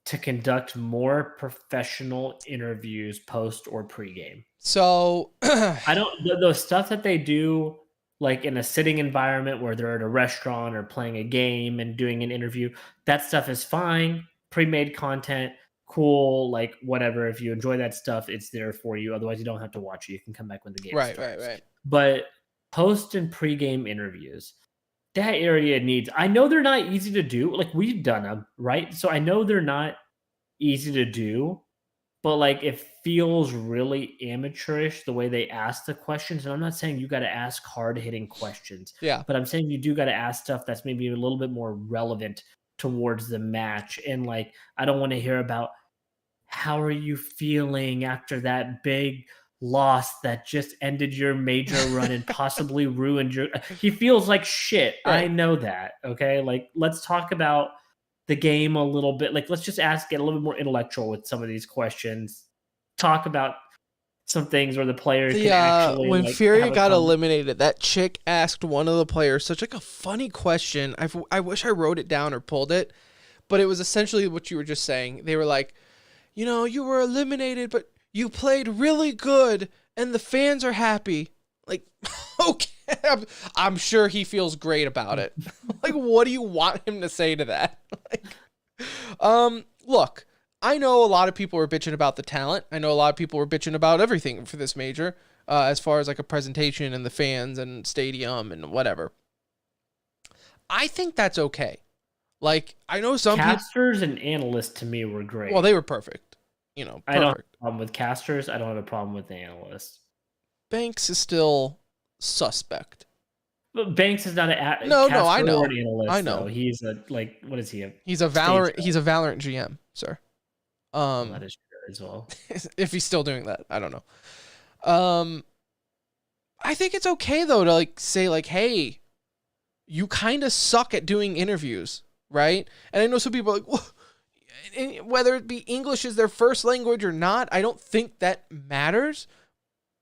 to conduct more professional interviews post or pregame. So I don't the stuff that they do like in a sitting environment where they're at a restaurant or playing a game and doing an interview, that stuff is fine. Pre-made content, cool, like whatever. If you enjoy that stuff, it's there for you. Otherwise, you don't have to watch it. You can come back when the game starts. Right. But post and pregame interviews, that area needs. I know they're not easy to do. Like we've done them, right? So I know they're not easy to do, but like it feels really amateurish the way they ask the questions. And I'm not saying you got to ask hard-hitting questions. Yeah. But I'm saying you do got to ask stuff that's maybe a little bit more relevant towards the match. And like I don't want to hear about how are you feeling after that big loss that just ended your major run and possibly ruined your. He feels like shit. Right. I know that. Okay, like let's talk about the game a little bit. Like let's just get a little bit more intellectual with some of these questions. Talk about some things where the player can actually. When Fury got eliminated, that chick asked one of the players such like a funny question. I wish I wrote it down or pulled it, but it was essentially what you were just saying. They were like, you know, you were eliminated, but you played really good, and the fans are happy. Like, okay, I'm sure he feels great about it. Like, what do you want him to say to that? Like, look, I know a lot of people were bitching about the talent. I know a lot of people were bitching about everything for this major, as far as like a presentation and the fans and stadium and whatever. I think that's okay. Like, I know some casters and analysts to me were great. Well, they were perfect. You know, perfect. I don't have a problem with casters. I don't have a problem with the analysts. Banks is still suspect. But Banks is not a No, cast I know. forward analyst, I know. though. He's a what is he? He's a Stage Valorant GM, sir. well, that is true as well. If he's still doing that, I don't know. I think it's okay though to like say like, hey, you kind of suck at doing interviews, right? And I know some people are like, well, whether it be English is their first language or not, I don't think that matters.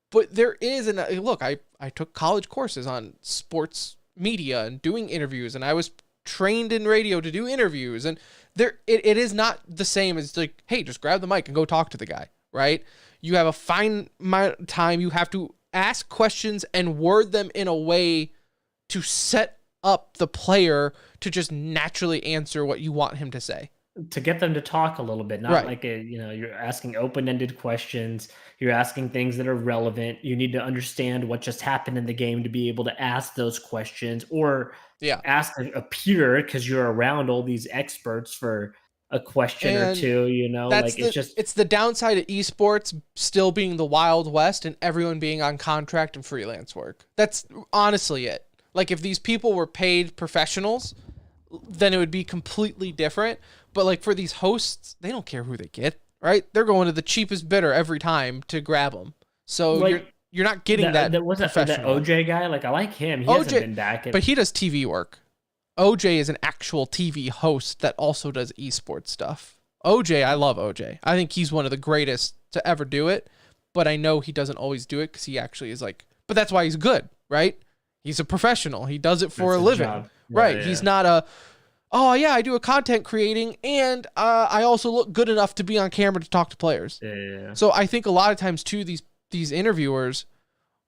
But there is, and look, I took college courses on sports media and doing interviews, and I was trained in radio to do interviews, and it is not the same as like, hey, just grab the mic and go talk to the guy, right? You have a fine time. You have to ask questions and word them in a way to set up the player to just naturally answer what you want him to say. To get them to talk a little bit, not Right. like you're asking open-ended questions. You're asking things that are relevant. You need to understand what just happened in the game to be able to ask those questions, or ask a peer because you're around all these experts for a question or two. It's the downside of esports still being the Wild West and everyone being on contract and freelance work. That's honestly it. Like if these people were paid professionals, then it would be completely different. But like for these hosts, they don't care who they get, right? They're going to the cheapest bidder every time to grab them. So like, you're not getting that professional. That OJ guy, like I like him. He hasn't been back. But he does TV work. OJ is an actual TV host that also does esports stuff. OJ, I love OJ. I think he's one of the greatest to ever do it. But I know he doesn't always do it because he actually is like, but that's why he's good, right? He's a professional. He does it for a living. Right. Yeah. He's not I do a content creating and I also look good enough to be on camera to talk to players. Yeah. So I think a lot of times too, these interviewers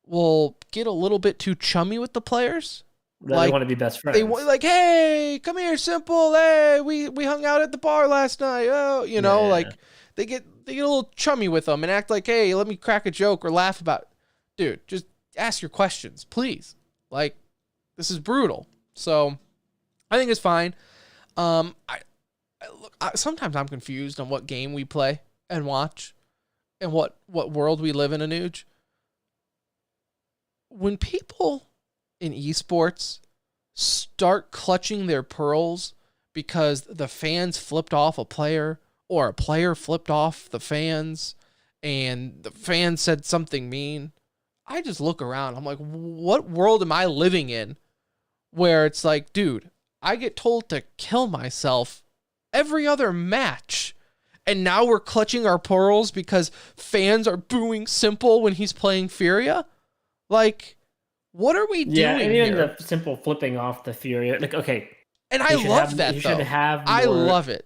will get a little bit too chummy with the players. They want to be best friends. They want like, hey, come here, Simple. Hey, we hung out at the bar last night. Oh, like they get a little chummy with them and act like, hey, let me crack a joke or laugh about it. Dude, just ask your questions, please. Like, this is brutal. So I think it's fine. Sometimes I'm confused on what game we play and watch and what world we live in, Anuj. When people in esports start clutching their pearls because the fans flipped off a player or a player flipped off the fans and the fans said something mean, I just look around. I'm like, what world am I living in where it's like, dude, I get told to kill myself every other match. And now we're clutching our pearls because fans are booing Simple when he's playing Furia? Like, what are we doing and even here? the Simple flipping off the Furia. Like, okay. And I love that, though. I love it.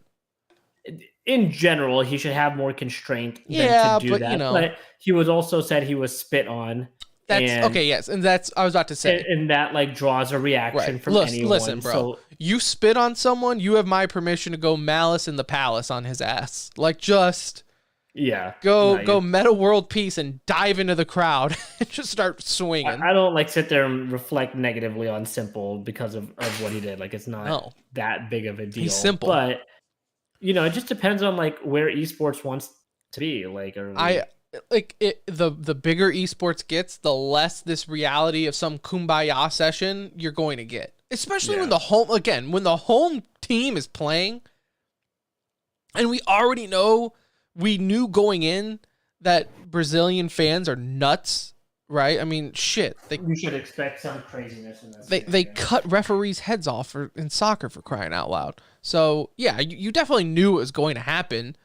In general, he should have more constraint than to do that. But he was also said he was spit on. That's okay, yes, and that's I was about to say, and that like draws a reaction from anyone. Listen, bro, so, you spit on someone, you have my permission to go Malice in the Palace on his ass. Like, just go meta world peace and dive into the crowd and just start swinging. I don't like sit there and reflect negatively on Simple because of what he did. Like, it's not that big of a deal. He's simple, but it just depends on like where esports wants to be. Like, the bigger esports gets, the less this reality of some kumbaya session you're going to get. Especially when the home team is playing. And we knew going in that Brazilian fans are nuts, right? I mean, shit. You should expect some craziness in this. They cut referees' heads off in soccer, for crying out loud. So, yeah, you definitely knew it was going to happen.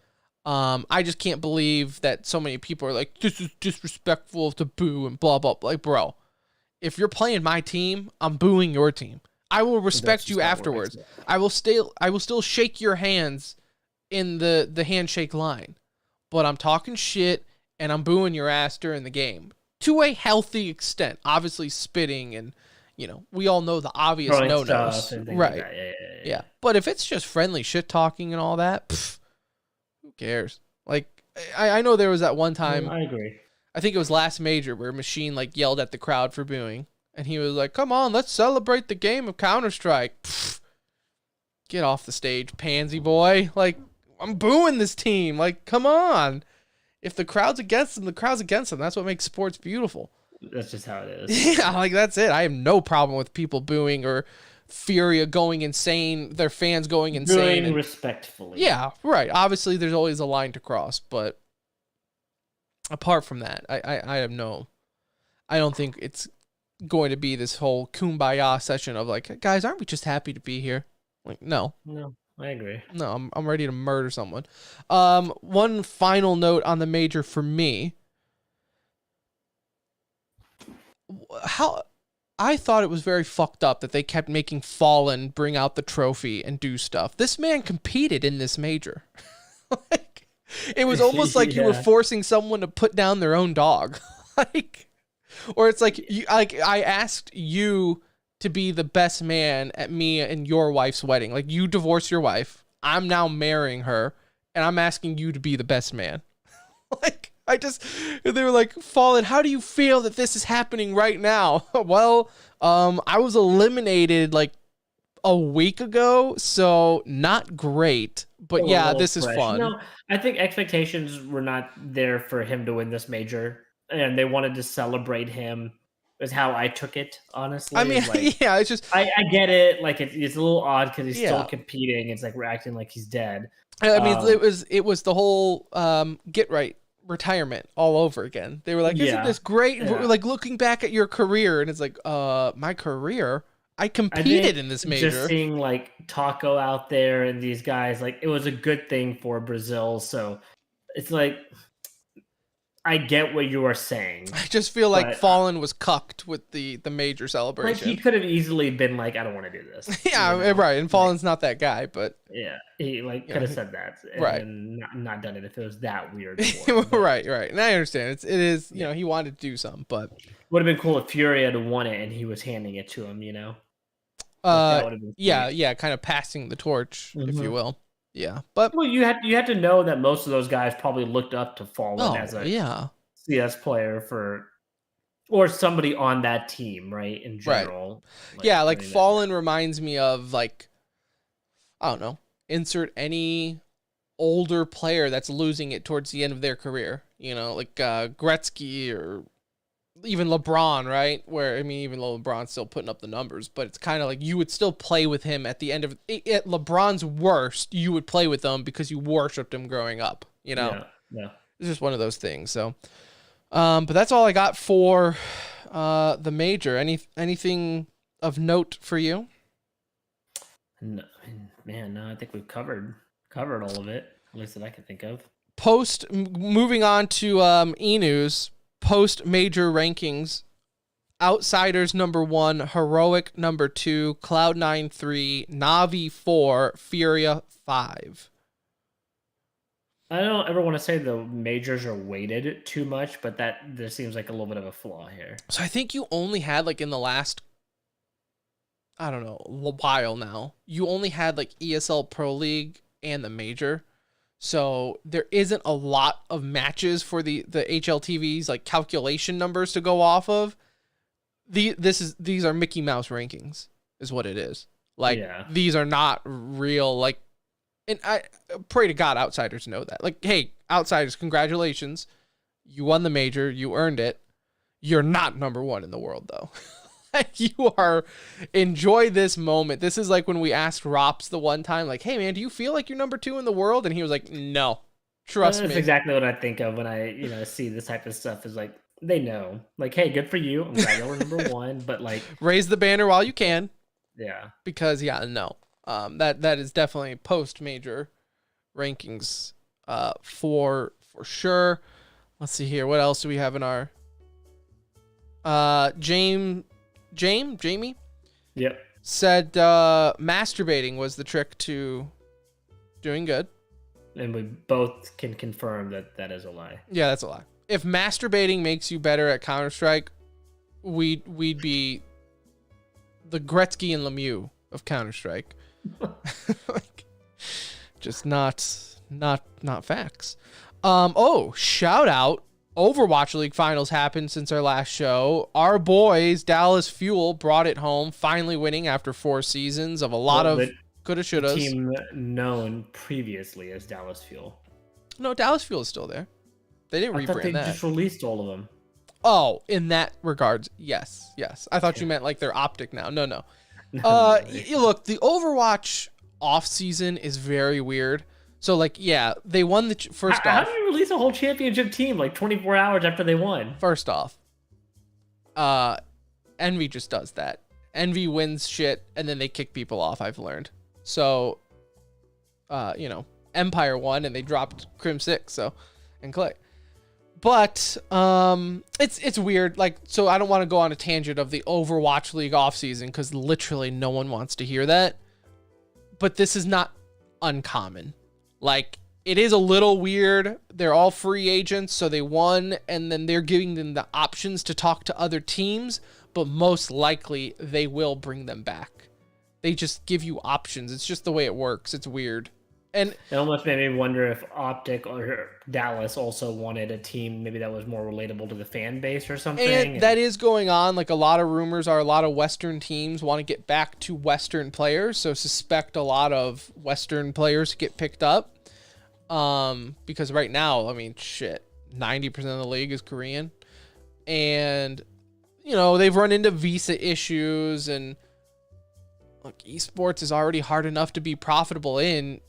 I just can't believe that so many people are like, this is disrespectful to boo and blah, blah, blah. Like, bro, if you're playing my team, I'm booing your team. I will respect you afterwards. I will still shake your hands in the handshake line, but I'm talking shit and I'm booing your ass during the game to a healthy extent. Obviously spitting and, we all know the obvious no-nos. Right. Like yeah. But if it's just friendly shit talking and all that, who cares? Like, I know there was that one time. I agree. I think it was last major where Machine like yelled at the crowd for booing, and he was like, "Come on, let's celebrate the game of Counter-Strike." Get off the stage, pansy boy! Like, I'm booing this team. Like, come on. If the crowd's against them, the crowd's against them. That's what makes sports beautiful. That's just how it is. Yeah, like that's it. I have no problem with people booing or Furia going insane, their fans going insane. Doing respectfully. Yeah, right. Obviously, there's always a line to cross, but apart from that, I have no. I don't think it's going to be this whole kumbaya session of like, guys, aren't we just happy to be here? Like, no. No, I agree. No, I'm ready to murder someone. One final note on the major for me. How I thought it was very fucked up that they kept making Fallen bring out the trophy and do stuff. This man competed in this major. Like, it was almost like you were forcing someone to put down their own dog. Like, or it's like I asked you to be the best man at me and your wife's wedding. Like, you divorced your wife. I'm now marrying her, and I'm asking you to be the best man. Like, they were like, Fallen, how do you feel that this is happening right now? Well, I was eliminated like a week ago, so not great. But yeah, this is fun. No, I think expectations were not there for him to win this major, and they wanted to celebrate him. Is how I took it, honestly. I mean, like, yeah, it's just I get it. Like it's a little odd because he's still competing. It's like we're acting like he's dead. I mean, it was the whole get right retirement all over again. They were like, isn't this great? Yeah. Like looking back at your career, and it's like, my career? I competed in this major. Just seeing like Taco out there and these guys, like it was a good thing for Brazil. So it's like, I get what you are saying. I just feel like Fallen was cucked with the major celebration. Like he could have easily been like, I don't want to do this. Yeah, you know? Right. And Fallen's not that guy, but yeah, he could have said that, and right, and not done it if it was that weird. Right. And I understand it is you know, he wanted to do something, but would have been cool if Fury had won it and he was handing it to him. You know. Yeah, kind of passing the torch, if you will. Yeah, but well, you had to know that most of those guys probably looked up to Fallen as a CS player or somebody on that team, right? In general, right. Like Fallen reminds me of like, I don't know, insert any older player that's losing it towards the end of their career. You know, like Gretzky or even LeBron, right? Where, I mean, even though LeBron's still putting up the numbers, but it's kind of like you would still play with him at the end of it. At LeBron's worst, you would play with him because you worshipped him growing up, you know? Yeah. It's just one of those things. So, but that's all I got for the major. Anything of note for you? No, man, no, I think we've covered all of it, at least that I can think of. Moving on to E-News. Post-major rankings, Outsiders number 1, Heroic number 2, Cloud9 3, Na'Vi 4, Furia 5. I don't ever want to say the majors are weighted too much, but there seems like a little bit of a flaw here. So I think you only had like in the last, I don't know, a while now, you only had like ESL Pro League and the major. So there isn't a lot of matches for the HLTV's like calculation numbers to go off of. These are Mickey Mouse rankings is what it is. Like these are not real, like, and I pray to God Outsiders know that. Like, hey, Outsiders, congratulations. You won the major, you earned it. You're not number 1 in the world though. You are, enjoy this moment. This is like when we asked Rops the one time, like, hey man, do you feel like you're number 2 in the world? And he was like, no, trust me. That's exactly what I think of when I, see this type of stuff is like, they know, like, hey, good for you. I'm glad you're number 1, but like, raise the banner while you can. Yeah. Because that is definitely post major rankings, for sure. Let's see here. What else do we have in our, Jamie? Yep. Said masturbating was the trick to doing good. And we both can confirm that is a lie. Yeah, that's a lie. If masturbating makes you better at Counter-Strike, we'd be the Gretzky and Lemieux of Counter-Strike. Like, just not facts. Shout out. Overwatch League finals happened since our last show. Our boys, Dallas Fuel, brought it home, finally winning after 4 seasons of a lot of coulda, shouldas. Team known previously as Dallas Fuel. No, Dallas Fuel is still there. They didn't rebrand they that. Just released all of them. Oh, in that regards, yes. I thought you meant like their optic now. No. Look, the Overwatch off season is very weird. So like, yeah, they won the first How off. do you release a whole championship team like 24 hours after they won? First off, Envy just does that. Envy wins shit and then they kick people off. I've learned. So, Empire won and they dropped Crim 6. So, and Clay. But it's weird. Like, so I don't want to go on a tangent of the Overwatch League offseason because literally no one wants to hear that. But this is not uncommon. Like, it is a little weird. They're all free agents, so they won, and then they're giving them the options to talk to other teams, but most likely they will bring them back. They just give you options. It's just the way it works. It's weird. And it almost made me wonder if Optic or Dallas also wanted a team maybe that was more relatable to the fan base or something. And that is going on. Like, a lot of rumors are a lot of Western teams want to get back to Western players. So suspect a lot of Western players get picked up. Because right now, I mean, 90% of the league is Korean. And, they've run into visa issues. And look, esports is already hard enough to be profitable in.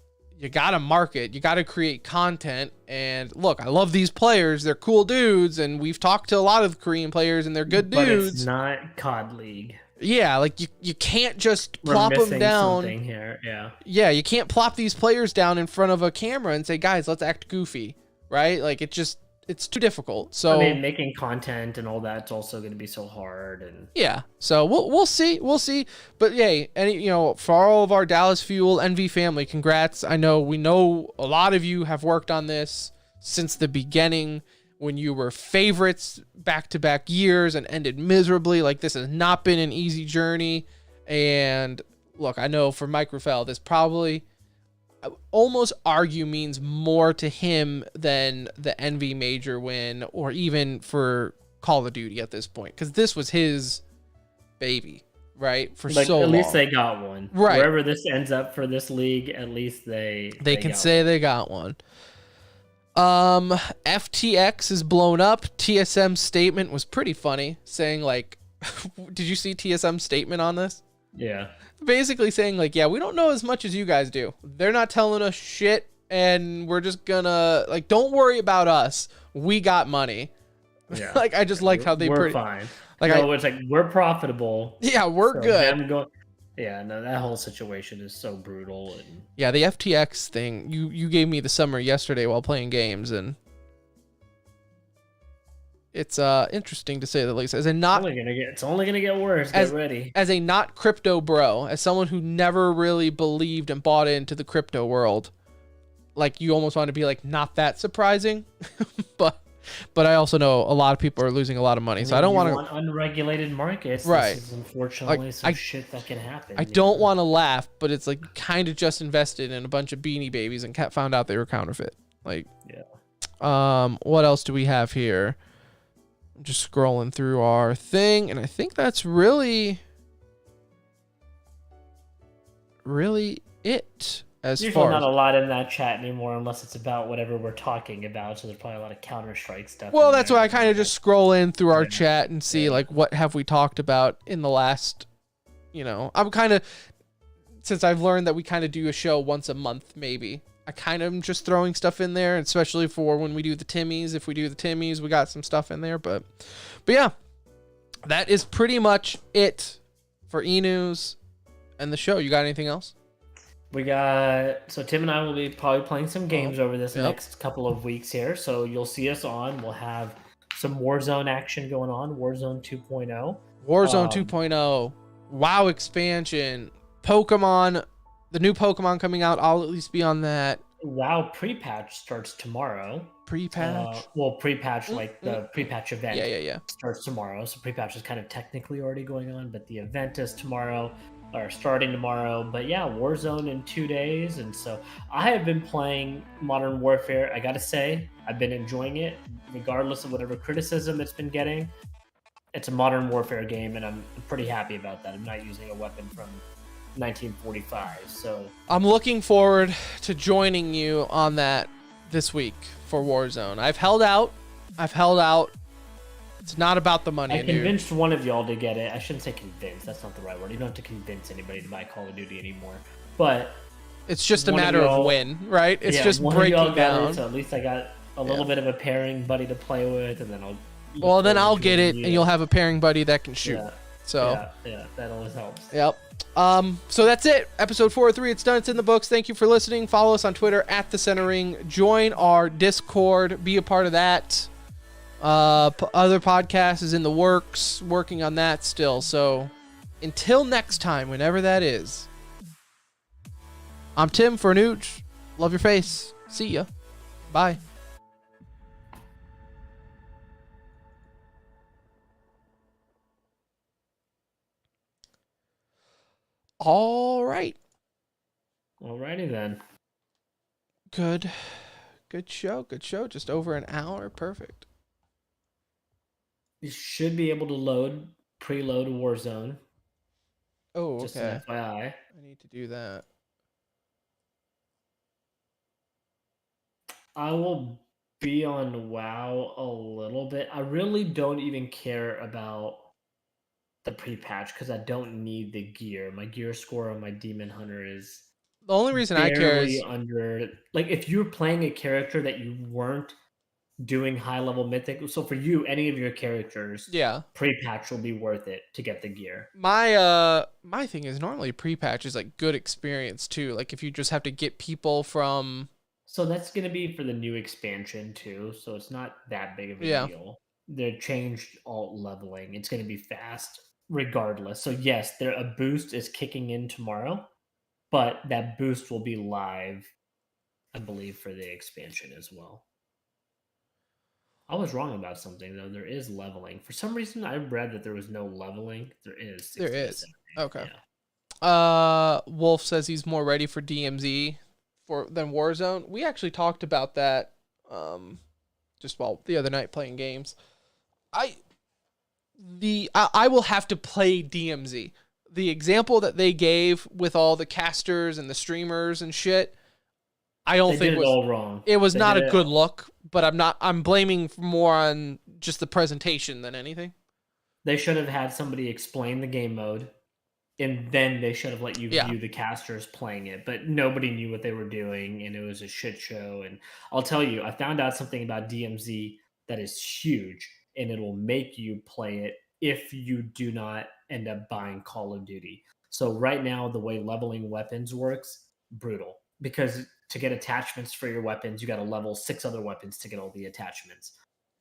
You got to market, you got to create content. And look, I love these players. They're cool dudes. And we've talked to a lot of Korean players and they're good dudes. But it's not COD League. Yeah, like you can't just plop them down. Here. Yeah. Yeah, you can't plop these players down in front of a camera and say, guys, let's act goofy. Right? Like, it's too difficult. So I mean, making content and all that's also going to be so hard. And yeah, so we'll see. But yay, for all of our Dallas Fuel NV family, congrats. We know a lot of you have worked on this since the beginning when you were favorites back-to-back years and ended miserably. Like, this has not been an easy journey. And look, I know for Mike Rafael, this probably almost argue means more to him than the NV Major win or even for Call of Duty at this point, because this was his baby, right? For so long. At least they got one. Right. Wherever this ends up for this league, at least they can say they got one. FTX is blown up. TSM's statement was pretty funny, saying like, did you see TSM's statement on this? Yeah. Basically saying like, yeah, we don't know as much as you guys do. They're not telling us shit, and we're just gonna like, don't worry about us. We got money. Yeah. Like, I just liked how we're fine. Like, it's like we're profitable. Yeah, we're good. Yeah, no, that whole situation is so brutal. And yeah, the FTX thing. You gave me the summary yesterday while playing games, and it's interesting to say the least. It's only gonna get worse. Get ready. As a not crypto bro, as someone who never really believed and bought into the crypto world, like, you almost want to be like, not that surprising, but I also know a lot of people are losing a lot of money, so I don't want to. Unregulated markets, right? This is unfortunately some shit that can happen. I don't want to laugh, but it's like, kind of just invested in a bunch of Beanie Babies and found out they were counterfeit. Like, yeah. What else do we have here? I'm just scrolling through our thing, and I think that's really it. There's not a lot in that chat anymore, unless it's about whatever we're talking about. So there's probably a lot of Counter-Strike stuff. Well, that's why I kind of just scroll in through our chat and see like, what have we talked about in the last. I'm kind of, since I've learned that we kind of do a show once a month, maybe. I kind of am just throwing stuff in there, especially for when we do the Timmies. If we do the Timmies, we got some stuff in there. But yeah, that is pretty much it for E-News and the show. You got anything else? So Tim and I will be probably playing some games over this next couple of weeks here. So you'll see us on. We'll have some Warzone action going on. Warzone 2.0. Warzone 2.0. WoW expansion. Pokemon. The new Pokemon coming out. I'll at least be on that. WoW pre-patch starts tomorrow. Pre-patch? Pre-patch, like the pre-patch event. Yeah. Starts tomorrow. So pre-patch is kind of technically already going on, but the event is tomorrow. Or starting tomorrow. But yeah, Warzone in 2 days. And so I have been playing Modern Warfare. I gotta say, I've been enjoying it, regardless of whatever criticism it's been getting. It's a Modern Warfare game, and I'm pretty happy about that. I'm not using a weapon from 1945. So I'm looking forward to joining you on that this week for Warzone. I've held out It's not about the money. I convinced one of y'all to get it. I shouldn't say convince. That's not the right word. You don't have to convince anybody to buy Call of Duty anymore. But it's just a matter of when, right? It's just one breaking of y'all got down. it, so at least I got a little bit of a pairing buddy to play with, and then I'll. Well, then I'll get it, and you'll have a pairing buddy that can shoot. Yeah. So yeah, that always helps. Yep. So that's it. Episode 403. It's done. It's in the books. Thank you for listening. Follow us on Twitter at The Center Ring. Join our Discord. Be a part of that. Other podcast is in the works. Working on that still. So until next time, whenever that is. I'm Tim for Nooch. Love your face. See ya. Bye. All right. Alrighty then. Good show. Just over an hour. Perfect. You should be able to preload Warzone. Oh, okay. Just an FYI. I need to do that. I will be on WoW a little bit. I really don't even care about the pre-patch because I don't need the gear. My gear score on my Demon Hunter is the only reason I care is under, like, if you're playing a character that you weren't doing high level mythic, so for you, any of your characters, pre-patch will be worth it to get the gear. My thing is normally pre-patch is like good experience too. Like if you just have to get people from. So that's gonna be for the new expansion too. So it's not that big of a deal. They changed alt leveling. It's gonna be fast regardless. So yes, a boost is kicking in tomorrow, but that boost will be live, I believe, for the expansion as well. I was wrong about something though. There is leveling. For some reason, I read that there was no leveling. There is. There is. Okay. Yeah. Wolf says he's more ready for DMZ than Warzone. We actually talked about that just the other night playing games. I will have to play DMZ. The example that they gave with all the casters and the streamers and shit, I don't think was all wrong. It was not a good look, but I'm blaming more on just the presentation than anything. They should have had somebody explain the game mode, and then they should have let you view the casters playing it. But nobody knew what they were doing, and it was a shit show. And I'll tell you, I found out something about DMZ that is huge, and it'll make you play it if you do not end up buying Call of Duty. So right now, the way leveling weapons works, brutal. Because to get attachments for your weapons, you got to level 6 other weapons to get all the attachments.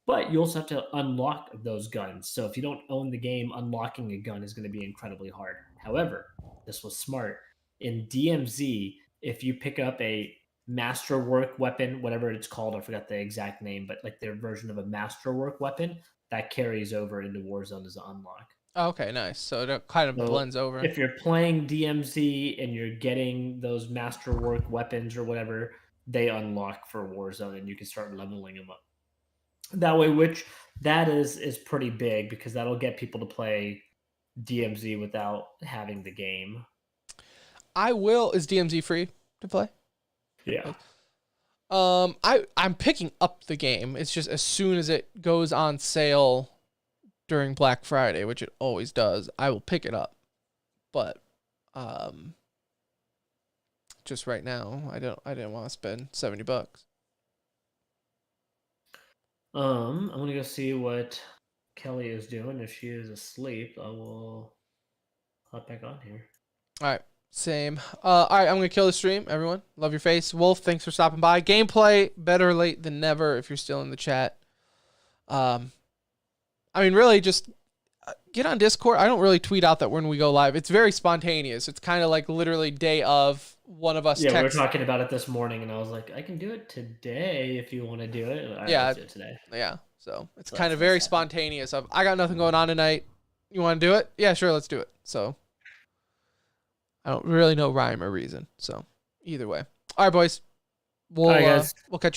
But you also have to unlock those guns. So if you don't own the game, unlocking a gun is going to be incredibly hard. However, this was smart. In DMZ, if you pick up a masterwork weapon, whatever it's called, I forgot the exact name, but like their version of a masterwork weapon, that carries over into Warzone as an unlock. Okay, nice. So it kind of blends over. If you're playing DMZ and you're getting those masterwork weapons or whatever, they unlock for Warzone and you can start leveling them up. That way, which that is pretty big because that'll get people to play DMZ without having the game. Is DMZ free to play? Yeah. I'm picking up the game. It's just as soon as it goes on sale during Black Friday, which it always does, I will pick it up. But just right now, I didn't want to spend $70. I'm gonna go see what Kelly is doing. If she is asleep, I will hop back on here. All right. Same. All right, I'm going to kill the stream, everyone. Love your face. Wolf, thanks for stopping by. Gameplay, better late than never if you're still in the chat. I mean, really, just get on Discord. I don't really tweet out that when we go live. It's very spontaneous. It's kind of like literally day of one of us. Yeah, we were talking about it this morning, and I was like, I can do it today if you want to do it. Let's do it today. Yeah, so it's kind of very spontaneous. I got nothing going on tonight. You want to do it? Yeah, sure, let's do it. So I don't really know rhyme or reason. So either way. All right, boys. We'll catch you